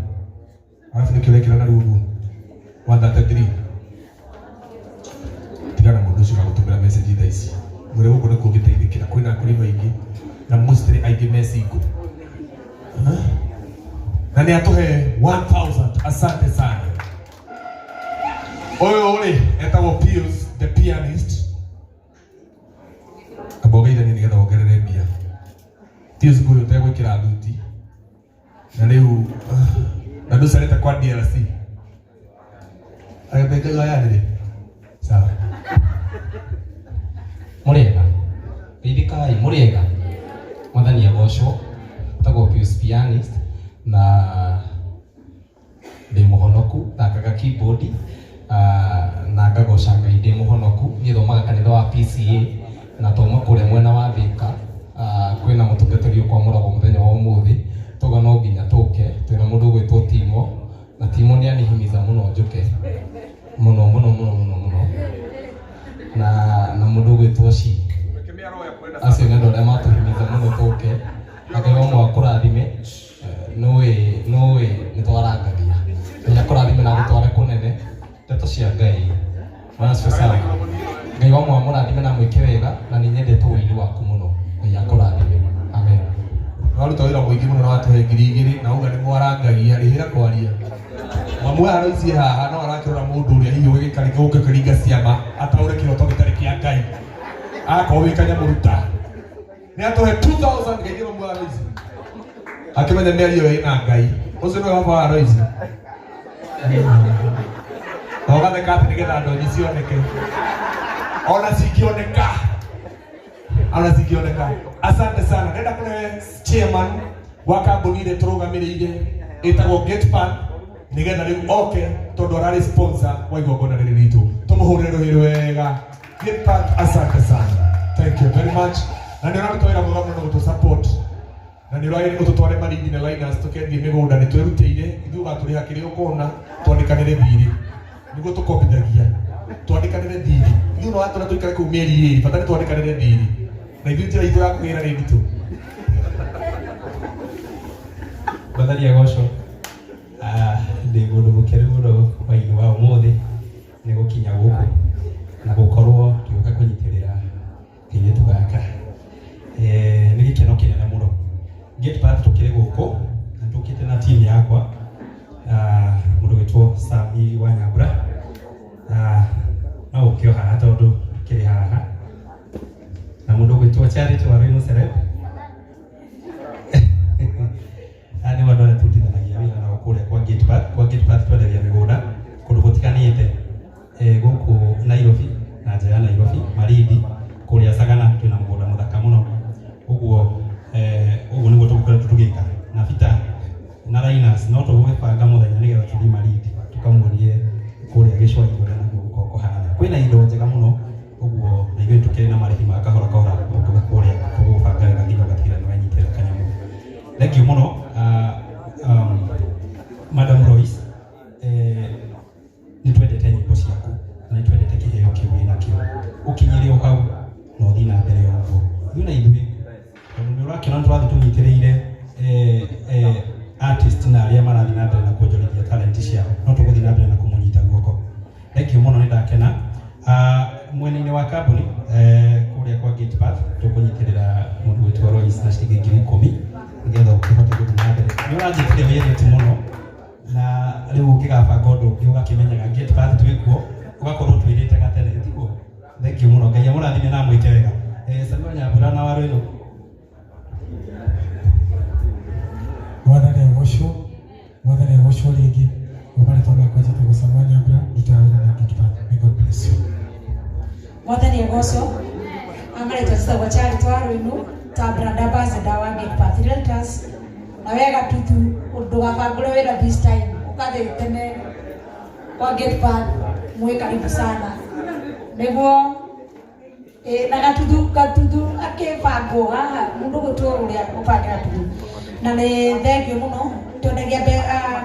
alafu nikiwekera na rubu 133 tigana mundu ucio gagutumira message thaisi mure guko niko giteithikira kwina kuri maingi na mostly aige message na ni atuhe 1,000 asante sana oyo ule etagwo Pius the pianist abogeire ni nigetha ongerere mbia Pius kuyo tegwikira thuti na riu na nducarete kwa DRC agabekaga yarire sawa murega irikai murega mwathani agocwo tagwo Pius pianist na ndi muhonoku thakaga keyboard na ngagoca Ngai ndi muhonoku ngithomaga kanitha wa PCA na toma kure mwena wa Thika kwina mutungatiri kwa murago muthenya wa umuthi toga no nginya tuke twina mundu gwitwo Timo na Timo ni anihimiza muno njuke muno na mundu gwitwo Shi acio nä andå arä a matåhimiza må no tå ke akä omwe akårathime nä twarangagia nginya kårathime na gå tware kå nene ndeto cia Ngai sawa Ngai omwe amå rathime na mwä ke wega na nä nyendete wĩini waku må no Ngai akå rathime amen waruta wĩra mũingĩ mũno na watũhe 2,000 na uga nĩ mwarangagia rĩhĩra kwaria mamwe aroicie haha no arakĩrora mũndũ ũrĩa hihi ũgĩgĩikari gũkũ kĩringa ciama ataũre kĩroto gĩtarĩ kĩa Ngai agakorwo wĩ kanyamũruta nĩ atũhe 2,000 Ngai mamwe aroicie akĩmenya mĩario ĩyo ĩna Ngai ũcio nĩwe baba aroicie na ũgatheka atĩ nĩgetha ndonyi cioneke ona cingĩoneka asante sana nenda kũne chairman wa kambuni ĩrĩa tũrũgamĩrĩire ĩtagwo Gatepan nigetha rĩu oke tondũ ararĩ sponsor wa igongona rĩrĩ ritũ tũmũhũrĩre rũhĩ wega Gatepan asante sana thank you very much na nĩ ũratũtwĩra mwega mũno gũtũ support na nĩ ũragĩrĩ gũtũtware marigi na Linus tũkendia mĩgũnda nĩ twĩrutĩire ithuĩ ũgatũrĩha kĩrĩa ũkona twandĩkanĩre thirĩ nĩguo tũkombithagia twandĩkanĩre thirĩ ithuĩ no watũra tũikare kũu mĩeri ĩrĩ bata nĩ twandĩkanĩre thirĩ Na ithuĩ njĩra itũ ya kũgĩra nĩ nditũ. Mwathani agocwo. Ndĩ mũndũ mũkenu mũno hwaĩ-inĩ wa ũmũthĩ nĩ gũkinya gũkũ na gũkorwo tũgĩũka kũnyitĩrĩra kairĩtu gaka. Nĩ gĩkeno kĩnene mũno. Gate-Path tũkĩrĩ gũkũ na tũkĩte na team yakwa, mũndũ wĩtwo Sami wa Nyambura, no ũkĩo haha tondũ tũkĩrĩ haha, na mũndũ wĩtwo Charity wa Rhino Celeb. Nĩ wandũ arĩa tũrutithanagia wĩra nao kũrĩa kwa Gate-Path twendagia mĩgũnda kũndũ gũtiganĩte gũkũ Nairobi na nja ya Nairobi, Malindi, kũrĩa Sagana twĩna mũgũnda mũthaka mũno. Ũguo nĩguo tũgũkoretwo tũgĩka na Peter na Linus, no tũgũgĩbanga mũthenya nĩgetha tũthiĩ Malindi tũkamuonie kũrĩa gĩcũa-inĩ ũrĩa naguo gũkorwo kũhana. Kwĩna indo njega mũno, ũguo na ithuĩ tũkĩrĩ na marĩhi ma kahora kahora mũndũ kũrĩa tũgũbanga wega nginya ũgatigĩrĩra nĩ wanyitĩrĩra kanyamũ. Thengiũ mũno Madam Royce, nĩ twendete nyĩmbo ciaku na nĩ twendete kĩheo kĩu wĩnakĩo. Ũkinyĩre o hau na ũthiĩ na mbere o ũguo. Ithuĩ na ithuĩ tondũ nĩ ũrakĩona tũrathiĩ tũnyitĩrĩire artist na arĩa marathiĩ na mbere na kuonjorithia talent ciao, no tũgũthiĩ na mbere na kũmũnyita guoko. Thengiũ mũno, nĩ ndakena. Mwena-inĩ wa kambuni kũrĩa kwa Gate-Path tũkũnyitĩrĩra mũndũ wĩtwo Royce na ciringi 10,000 nĩgetha ũkĩhote gũthiĩ na mbere. Nĩ ũranjĩtire wĩyendete mũno na rĩu ũngĩgabanga ũndũ ũngĩ ũgakĩmenyaga Gate-Path twĩkuo, ũgakorwo twĩrĩte gatene, tiguo? Thengiũ mũno, Ngai amũrathime na amwĩke wega. Sami wa Nyambura na wa Rwĩno. Mwathani agocwo rĩngĩ ũmarĩtwo makwa njĩtagwo Sami wa Nyambura, ndutawĩra na Gate-Path. May God bless you. Mwathani agocwo amarĩtwo njĩtagwo Charity wa Rwĩno ta brand ambassador wa Gate-Path Realtors, na wega tutu ndũgabangũre wĩra this time, ũkathiĩ tene kwa Gate-Path. Mwĩ karibu sana nĩguo na gatuthu akĩbangwo haha mũndũ gũtua ũrĩa ũbange gatuthu. Na nĩ thengiũ mũno, twendagia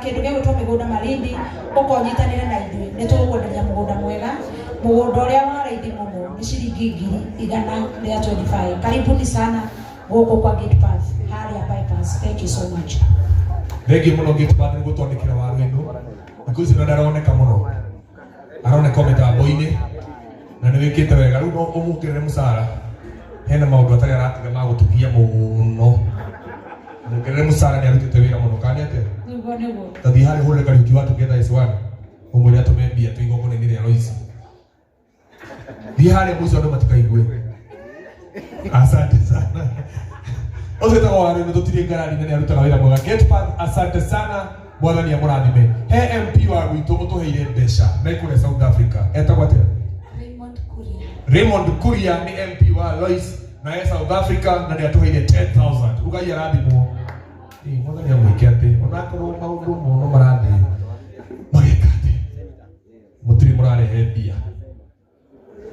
kĩndũ gĩa gwĩtwo mĩgũnda Malindi, ũkonyitanĩra na ithuĩ nĩ tũgũkwenderia mũgũnda mwega, mũgũnda ũrĩa wa raithi mũno nĩ ciringi 125. Karibuni sana gũkũ kwa Gate-Path harĩa bypass. Thank you so much. Thengiũ mũno Gate-Path nĩ gũtwandĩkĩra wa Rwĩno. Thikũ ici no ndaroneka mũno, aroneka mĩtambo-inĩ na nĩ wĩkĩte wega. Rĩu no ũmũkĩrĩre mũcara, hena maũndũ atarĩ aratiga ma gũtũgia mũno. Mũkĩrĩre mũcara, nĩ arutĩte wĩra mũno. Kana nĩ atĩa? Tathiĩ harĩa ũhũrĩre Kariuki wa Together is One, ũmwĩre atũme mbia tũ igongona-inĩ rĩa Royce. Thiĩ harĩa mũico andũ matikaigue. Asante sana. Ũcio wĩtagwo wa Rwĩno, tũtirĩ ngarari na nĩ arutaga wĩra mwega. Gate-Path, asante sana. Mwathani amũrathime. He MP wa gwitũ ũtũheire mbeca na ikũrĩa South Africa, etagwo atĩa? Raymond Kuria nĩ MP wa Royce na e South Africa na nĩ atũheire 10,000. Ugai arathimwo. Mwathani amwĩke atĩ onakorwo maũndũ mũno marathiĩ mageka atĩ mũtirĩ mũrarehe mbia,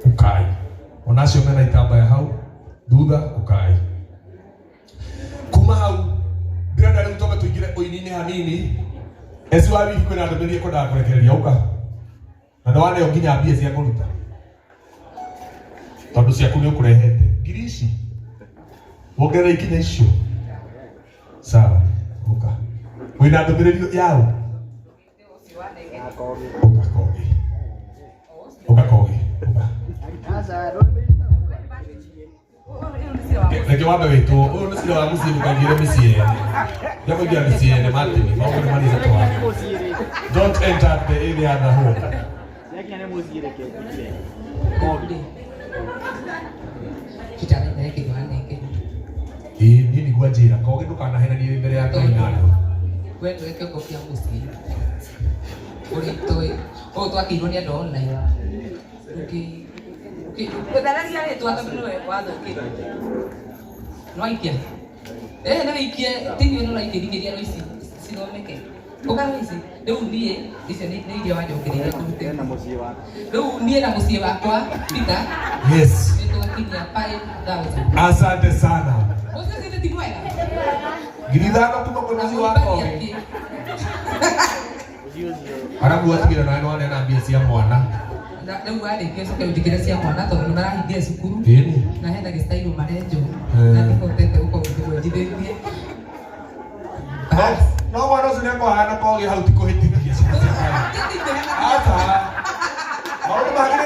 ũkai onacio mena itambaya hau thutha, ũkai. Kuma hau ndĩrenda rĩu tũme tũingĩre ũini-inĩ hanini. Eci wa wiki kwĩna ndũmĩrĩri ĩkwendaga kũrekereria, ũka na nĩwaneo nginya mbia cia kũruta tondũ ciaku nĩ ũkũrehete ngiri ici, wongerera ikinya icio. Sawa, ũka wĩna ndũmĩrĩri yaũ, ũka koge, ũka koge, ũka reke wambe wĩtwo. Ũyũ nĩ cira wa mũciĩ ndũkagĩre mĩciĩ ene, rĩa kũingĩra mĩciĩ ene matĩmi maũndũ nĩ manĩte twana. Don't enter the area of the home. Niĩ nĩguo njĩra koge ndũkanahenanie mbere ya Ngai na andũ. We nĩwe kĩongo kĩa mũciĩ ũrĩtũĩ ũũ twakĩirwo nĩ andũ online gũthararia rĩtwa tondũ nĩwe wathũkĩte nwaikia nĩ wĩikie tĩniwe nĩ ũraikĩringĩria Royce cithomeke ũka Royce. Rĩu niĩ icio nĩ iria wanjokereire kũrutĩra rĩu niĩ na mũciĩ wakwa Peter. Yes. Nĩtũgakinyia 5,000. Asante sana. Ũcio ti mwega. Ngiri ithano kuma kwĩ mũciĩ wakwa. Arabu atigĩra nawe nĩ wanena mbia cia mwana. rĩu warĩkia ũcoke ũnjĩkĩre cia mwana tondũ nĩ marahingire cukuru na hena gĩstairũ marenjwo na nĩhotete gũkorwo ngĩmwenjithĩtie. No mwana ũcio nĩekũhana koge hau ti kũhĩtithia ciana ciake. Aca maũndũ mangĩ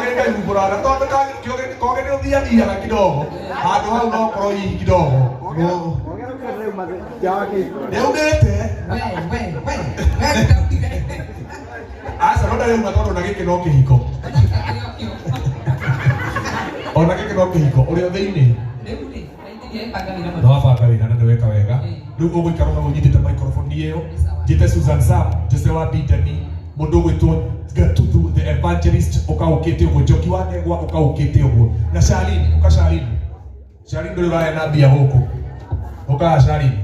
nĩngayumbũraga tondũ koge nĩ ũthiathiaga kidogo handũ hau no korwo hihi kidogo nĩaumĩte aca no ndarĩuma tondũ ona gĩkĩ no kĩhiko ona gĩkĩ no kĩhiko ũrĩa thĩinĩ no wabanga wĩra na nĩweka wega. Rĩu ũgũikara hau ũnyitĩte microphone ĩyo njĩte Susan Sam Jose wa Bidemi mũndũ ũgwĩtwo Gatuthu the evangelist ũkaũkĩte ũguo Njoki wa Ndegwa ũkaũkĩte ũguo na Shalini Shalini ndũrĩ ũraya na mbia gũkũ ũkaga Shalini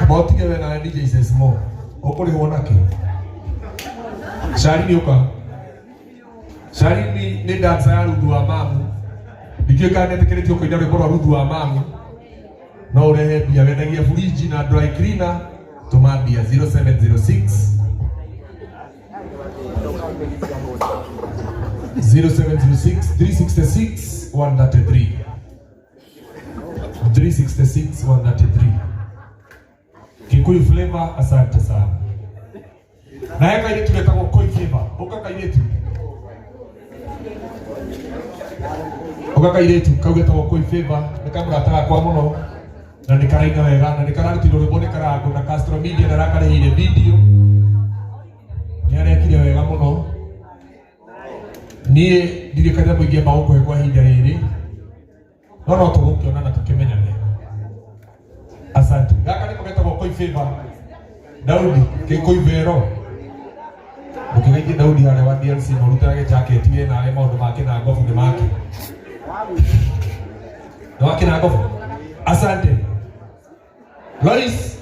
motige we na DJ Sesmo ũkũrĩhwo nakĩ Shalini ũka Shalini nĩ dancer ya Ruthu wa Mamu ndingĩka nĩetĩkĩrĩtio kũina rwĩmbo rwa Ruthu wa Mamu no ũrehe mbia wendagia fridge na dry cleaner tũma mbia 0706 366 133 Kikuyu flavor. Asante sana. Naye kairetu getagwo Koi flavor. Uka kairetu kau getagwo Koi flavor nĩ kamũrataga kwa mũno na nĩ karaina wega na nĩ kararutirwo rwĩmbo nĩ Karango na Castro Media na rakarĩhire video nĩ arekire wega mũno. Niĩ ndirikania mũingĩ magũkũhe kwa ihinda rĩrĩ no tũgũkĩona na tũkĩmenyane. Asante. Gaka nĩko getagwo Koi flavor. Daudi Koi Vero ũkĩgeithia Daudi harĩa wa DLC na ũrutage jacket wĩ na arĩa maũndũ make na ngobu nĩ make nĩ wake na ngobu. Asante. Lois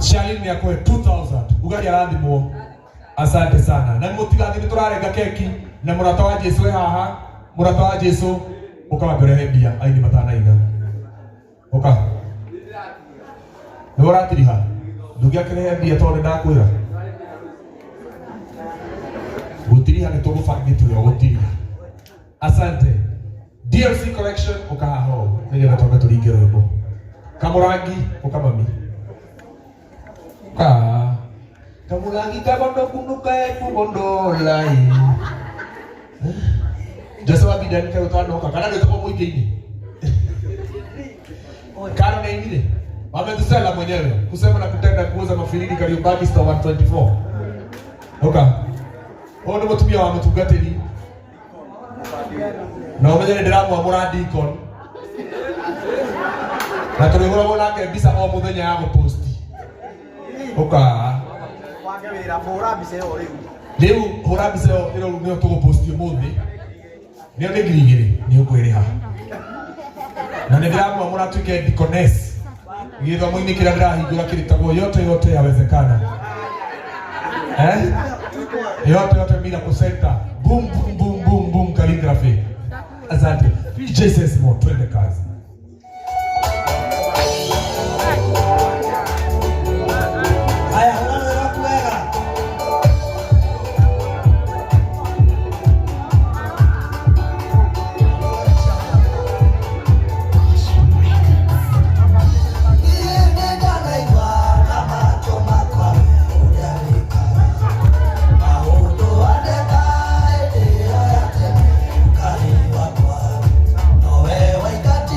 Shalini nĩ akũhe 2000 ugaria arathimwo. Asante sana. Na mũtigathi nĩ tũrarenga keki na mũrata wa Jesũ haha mũrata wa Jesũ ũkawambĩrehe mbia aini matanaina ũka nĩ ũratiriha ndũngĩakĩrehe mbia tondũ ndakwĩra gũtiriha nĩ tũgũbangĩte ũrĩa gũtiriha. Asante. DLC collection ũkahaha ũũ nĩgetha twambe tũringe rwĩmbo. Kamũrangi ũkamami Kamurangi kabondo kunuka kubondolai Jose wa Bidemi kwa utanoka kana ndio kwa mwingine kana na ingine wametusela mwenyewe kusema na kutenda kuuza mafilini Kariobangi store 124 oka ono mutumia wa mutugatiri na umenyere ndiramu wa Muradi Icon na turigora nake bisa o muthenya ya guposti oka Leo hora bice ĩro nĩ tũgũposti ũmũthĩ nĩ nĩ ngiri nĩ ũkwĩrĩha na nĩ ndĩramwamũra tuike Deaconess gĩthomo-inĩ kĩrĩa ndĩrahingũra kĩrĩtagwo yote yawezekana yote Miracle Center boom calligraphy. Asante. Jesus mo twende kazi. Kati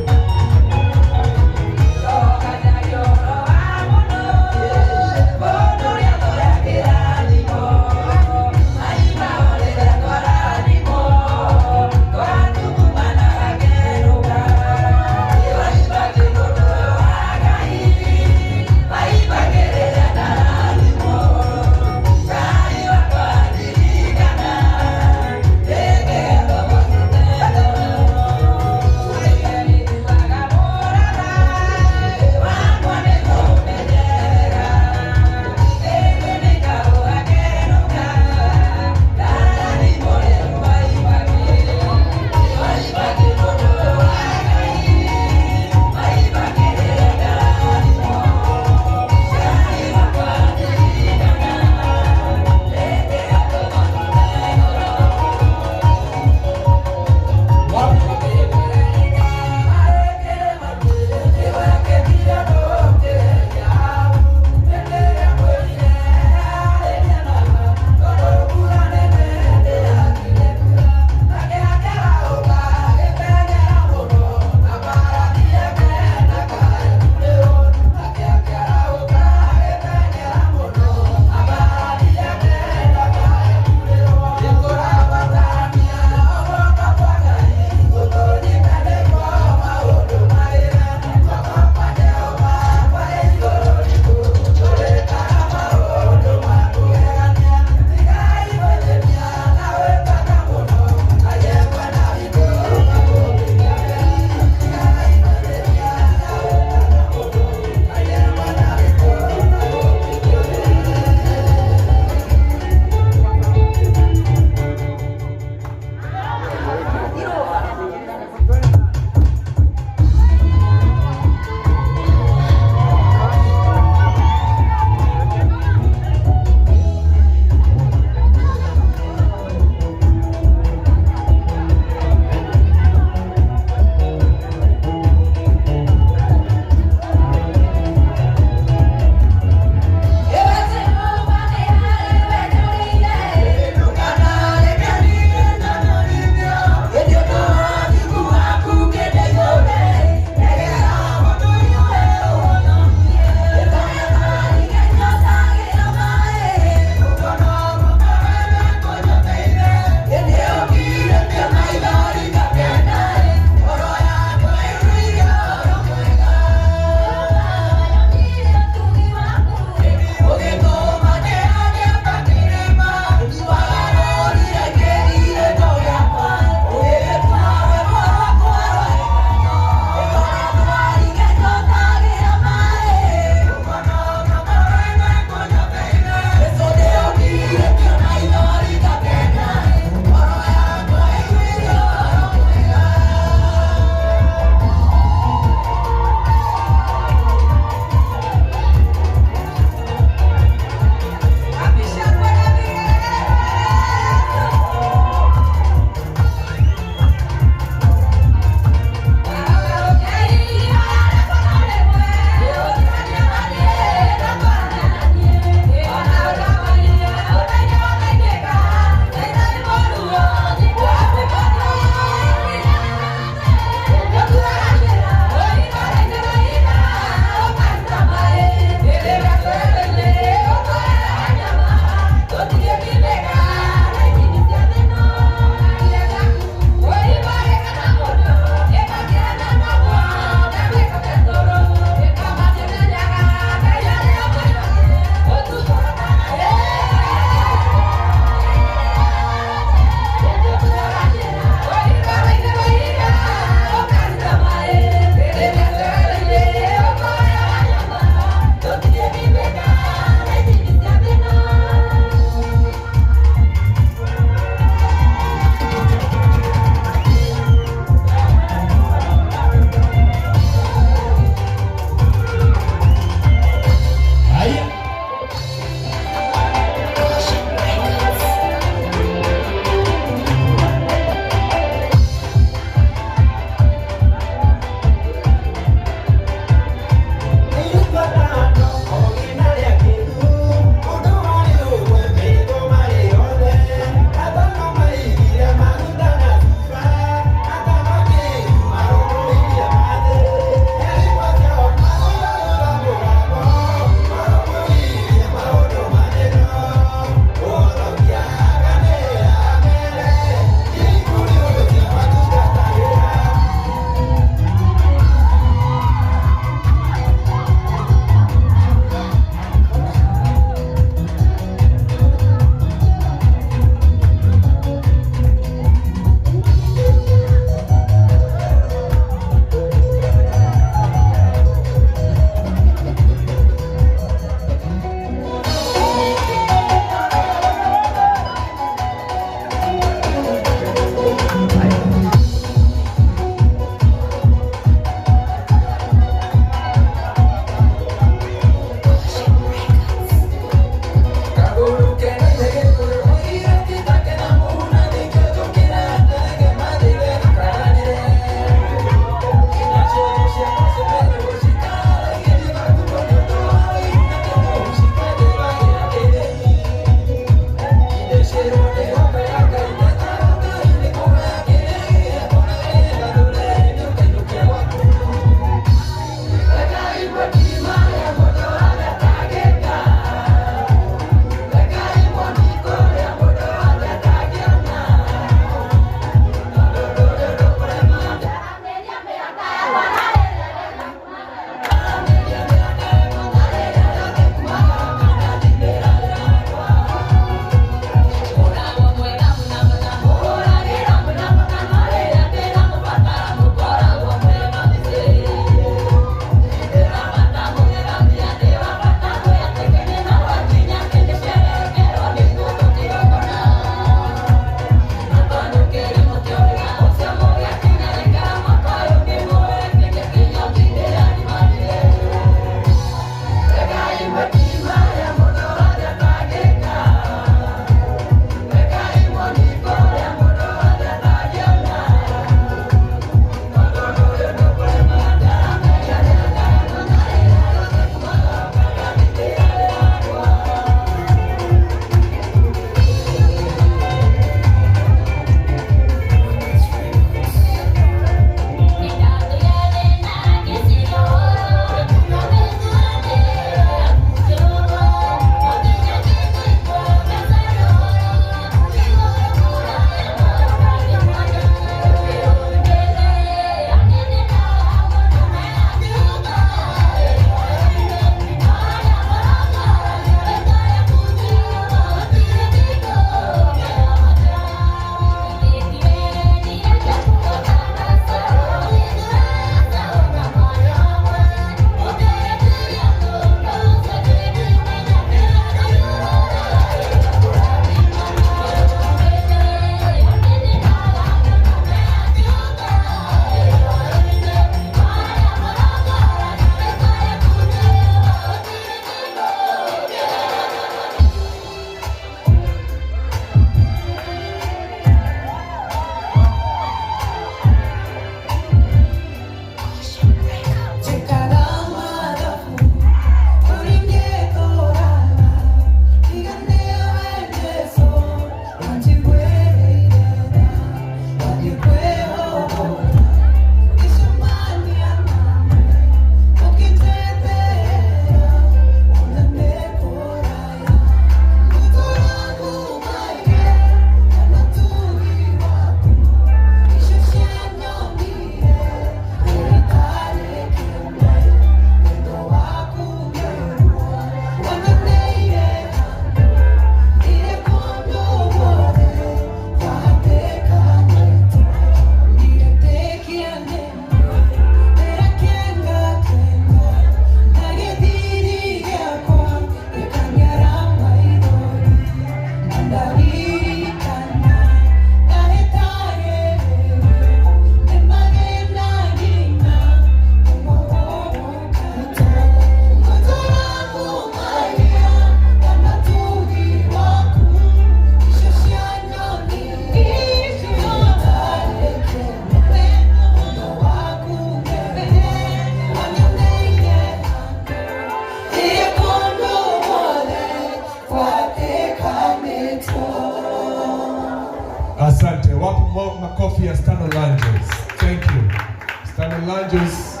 Evangelist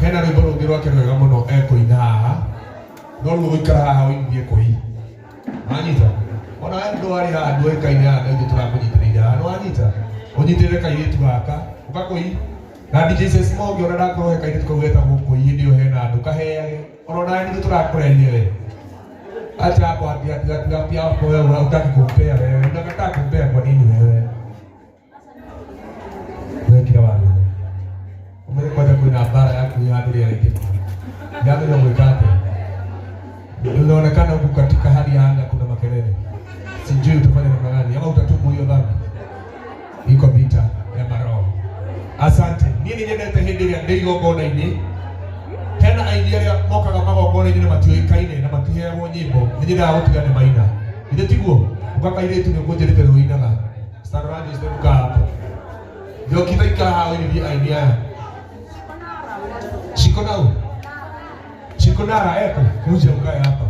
hena rwimbo rungi rwake rwega muno ekuina haha no ruo guikara haha uimbie kui anyita ona ndo ari haha nduikaine haha ndio turakunyitiriria haha no anyita unyitirire kairitu gaka ukakui na DJ Sesmo ngiona ndakorwo kairitu kau getagwo kui ndio hena andu kaheage ona ndio turakureria we acha hapo atiga pia hapo wewe utaki kumpea wewe unataka kumpea kwa nini wewe kila wale umekuja kuna bara yako ya hadi ya kitu ndio mwekate unaonekana huko katika hali ya anga kuna makelele sijui utafanya namna gani ama utatubu hiyo dhambi iko vita ya maroho asante nini nyendete hindi ya ndigo gona ini tena idea ya moka kama gona ini na matio kaine na matio ya nyimbo nijira utigane maina ile tiguo ukaka ile tu ngojerete ruinaga starradio stebuka hapo ndio kitaika hao ni idea Shikonara eko kuja ukae hapa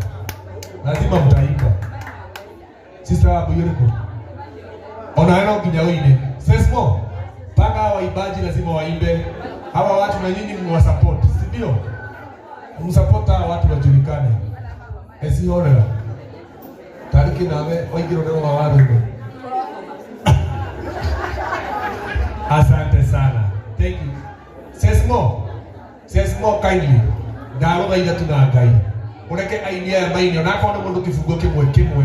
lazima mtaimba sister hapo Yeriko onaenda ukinyawine Sesmo paka waibaji lazima waimbe hawa watu na nyinyi mwasupport si ndio msupport hawa watu wajulikane esiona tariki nawe waigiro ndio wawadu asante sana thank you Sesmo kindly ndaroga ithatu na ngai ureke idea ya maini ona akona mundu kifungo kimwe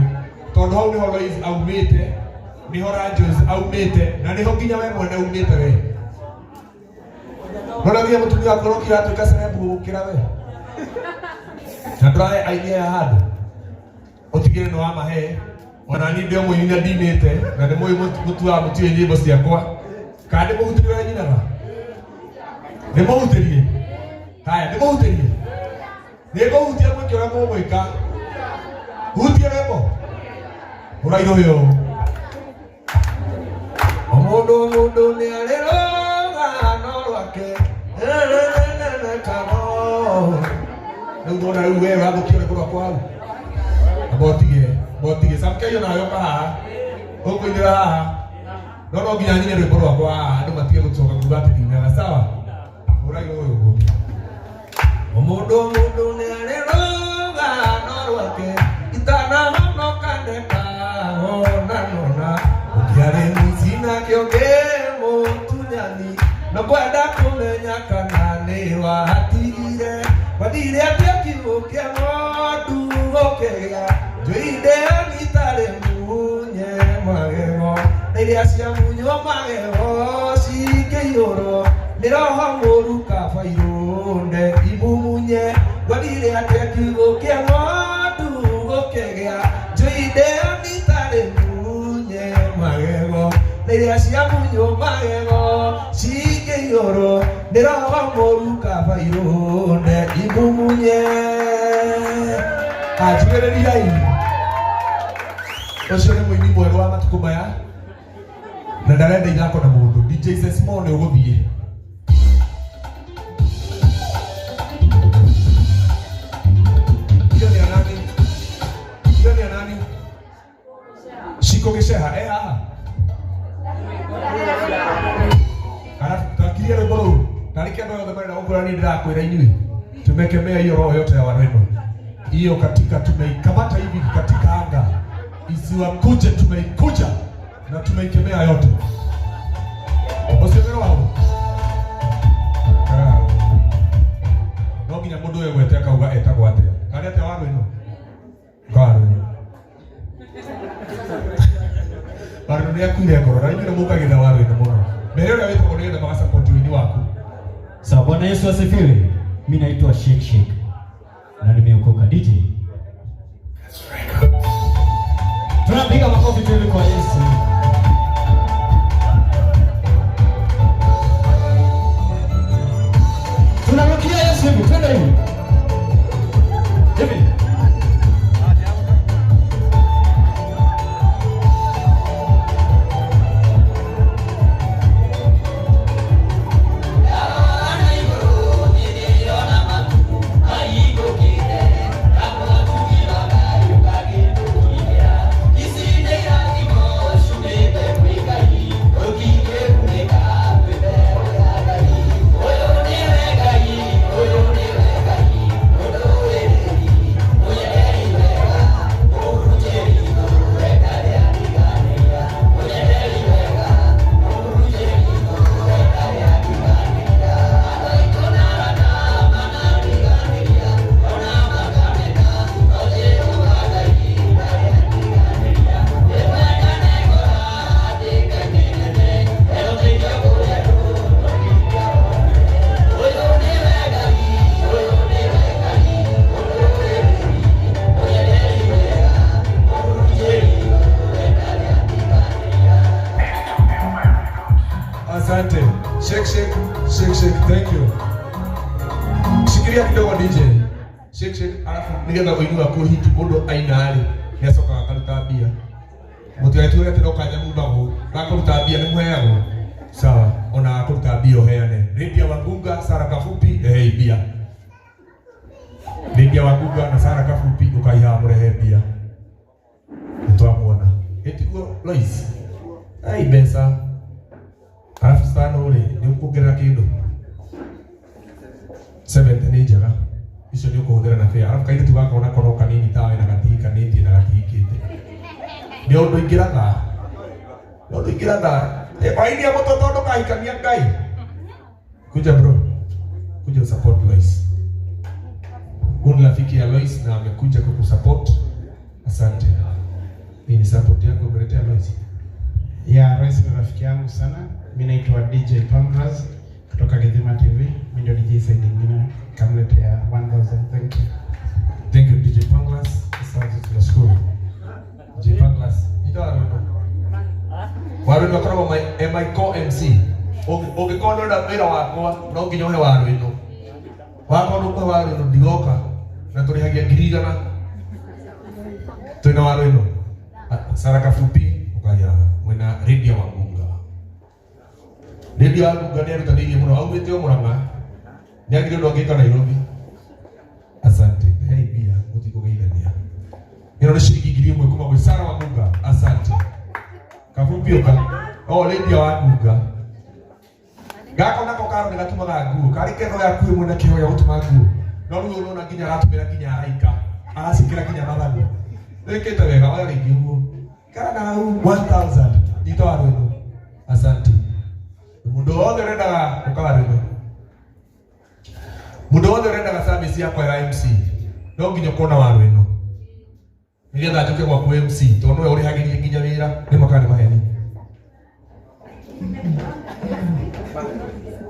tondu hau niho Lois aumite niho Rangers aumite na niho nginya we mwene aumite we nona ngia mutumia wakoro kiratuika serebu gukira we na ndae idea ya handu utigire no wa mahe ona ni ndio muyinya ndimite na ndi mutu wa mutu nyimbo ciakwa kandi muhutire nyinaga ni muhutirie haya ni muhutirie Nego utia mwekera mweka utia remo urairo yo omondo ni alero no rwake kamo ndo na uwe wa gukire kurwa kwao botige samke yo nayo ka huko indira haha no nginya nyine rwimbo rwakwa andu matige gucoka kubati dinga sawa urairo yo Omodo ne areroga no rwake itana hono kandeka ona ukiare muzina kiogemo tunyani no kwenda kumenya kana ni wahatire wadire atia kiukia ngodu gokega joide anitare munye magego iria cia munyo magego cikeiyoro niroho muruka fairunde imumunye wadire atia kiukia ngodu gokega joide anitare munye magego iria cia munyo magego cikeiyoro niroho muruka fairunde imumunye ajigereriai ucio ni muini mweru wa matuko maya na ndarenda ithako na mundu DJ Sesmo ni uguthie hiyo ni nani Shiko Gesheha haha kana takiria ro boro tarike ndo ndo na ukura ni ndirakwira inyui tumekemea hiyo roho yote ya wareno hiyo katika tumeikamata hivi katika anga isiwakuje tumeikuja na tumeikemea yote usiwero wao no ginya mundu we gweteka uga etagwo atia kale ate waro ino karo bado ni akuire ngoro na nyine mukagitha waro ino muno mbere ule wetagwo ni ndama support wini wako sawa. Bwana Yesu asifiwe. Mimi naitwa Shake na nimeokoka DJ. Tunapiga makofi tele kwa Yesu. Tunarukia Yesu hivi, twende hivi. Hivi. Isinde ya Shake, thank you. Shikilia kidogo DJ. Shake, alafu nigetha kuinua kuhiti mundu ainari ni acokaga akaruta mbia. Mutigaitwe ati no kanya mumbago gakuruta mbia ni muheagwo. Sawa, ona akuruta mbia uheane. Lydia Wangunga, Sara Kafupi, mbia. Lydia Wangunga na Sara Kafupi ukaiha murehe mbia. Nitwamwona. Etiguo Lois. Ai besa. Alafu sana ule ni ukugerera kindu 70 ni njega icio ni ukuhuthira na fair. Alafu kaire tugakona kono kanini tawe na gatika niti na gatikite ni undu ingiraga baini ya mtoto ndo kahikania Ngai. Kuja bro, kuja support Lois. Kuna rafiki ya Lois na amekuja kukusupport. Asante. Hii ni support yako umeletea Lois. Ya Lois ni rafiki yangu sana. Mimi naitwa DJ Pangras kutoka Githima TV. Mimi ndio DJ side nyingine kamletea 1000. Thank you. Thank you DJ Pangras. Asante tunashukuru. DJ Pangras. Itawa waru ndo kama my co-MC. Ungikono na wira wakwa no nginya uhe waru ino. Wakwa no kwa waru ino ndigoka na turihagia ngirigana. Twina waru ino. Sara Kafupi ukaya mwena Lydia Wangunga. Lydia Wangunga ni arutanirie muno aumite o Murang'a. Ni agire ndo ngika Nairobi. Asante. Hei bia mutikugeithania. Ino ni shilingi 1,000 kuma kwa Sara Wangunga. Asante. Kafupi uka. Lydia Wangunga. Gako nako karo ni gatumaga nguo. Kari keno ya kuwe mwena kiho ya gutuma nguo. No ruo rona nginya aratumira nginya araika. Arasikira nginya mathagu. Rekete wega wala ngiugo. Kana na 1000 nito arweno. Asante. Mundu wothe rendaga ukawarweno. Mundu wothe rendaga service yako ya MC. No nginya kona warweno. Nigetha njuke gwa ku MC tondu we uri hagirie nginya wira ni makani maheni.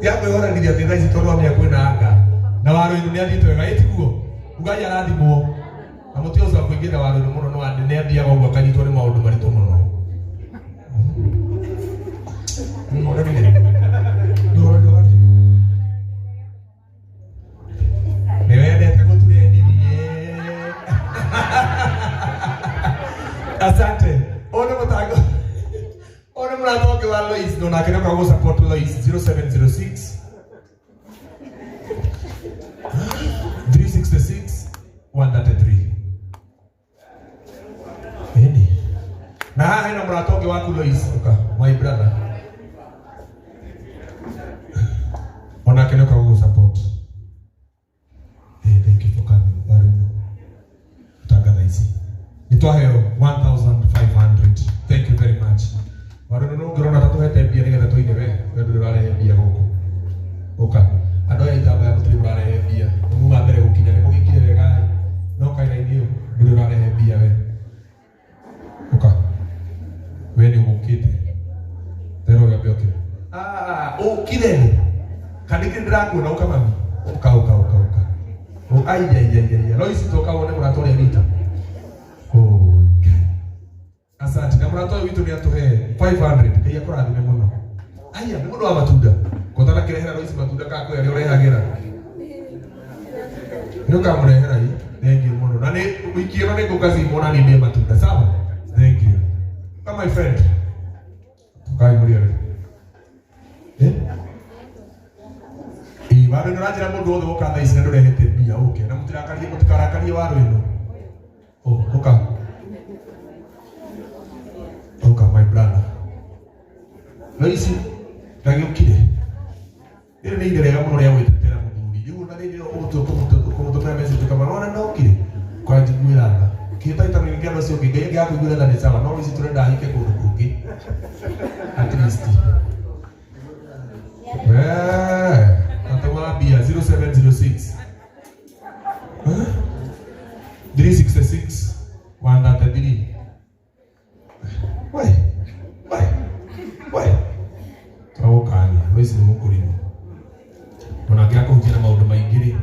Yapo yora nginya tena ici tondu amya kwina anga. Na warweno ni athitwe wega itiguo. Ugai arathimwo. Na mutio za kuingira warweno muno no ande ne athia gwa kanyitwo ni maundu maritu muno. Ora bile. Dora. Niwende takutulia nini ye. Asante. Ona mutago. Ona mnatoke wa Lois ndo nakena kwa support Lois 0706 366 133. Eni. Na haina mnatoke wa Lois oka my brother. Ona kena kwa support. Thank you for coming. Warino. Utagada hizi. Nitwaheo 1500. Thank you very much. Warino no ngirona tatu hete bia nigetha tuine we. We ndurare bia guku. Oka. Ando ya itaba ya kuturare bia. Muma mbere gukinya ni mugikire wega. No kaira inio ndurare bia we. Oka. We ni mukite. Tero ya bioke. Ukire. Kaniki ndirakuona ukamami. Oka. Ai. Lois toka wone muratoria rita. Asante. Na muratoria witu ni atuhe 500. Ndia kurathime muno. Aya, ni mundu wa matunda. Kotana kirehera Lois matunda kako yale urehagira. Nuka murehera hii. Thank you muno. Na ni wiki ino ni kukazi mona ni ndie matunda. Sawa? Thank you. Come my friend. Tukai muri yale. Waru nurajira mundu wothe woka thaisi na ndurehete mbia uke na mutirakarie mutikarakarie waru ino. Oka my brother. Lois ndagiukire. Iri ni ndirega muno ria gwitetera muthuri. Yugo na rindio kumutumira message kama nona ndokire. Kwa njiguiraga. Kitaita ni ngero cio ngiye ngiakuiguira ni sawa. No Lois turenda hike kundu kungi. At least. 0706 366 133. Why? Tawokani, Lois ni mukurimo. Tunagira kuhujira maundu maingiri.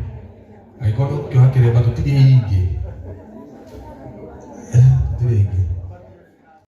Aikono kyo hakire batu tiri ingi. Tiri ingi.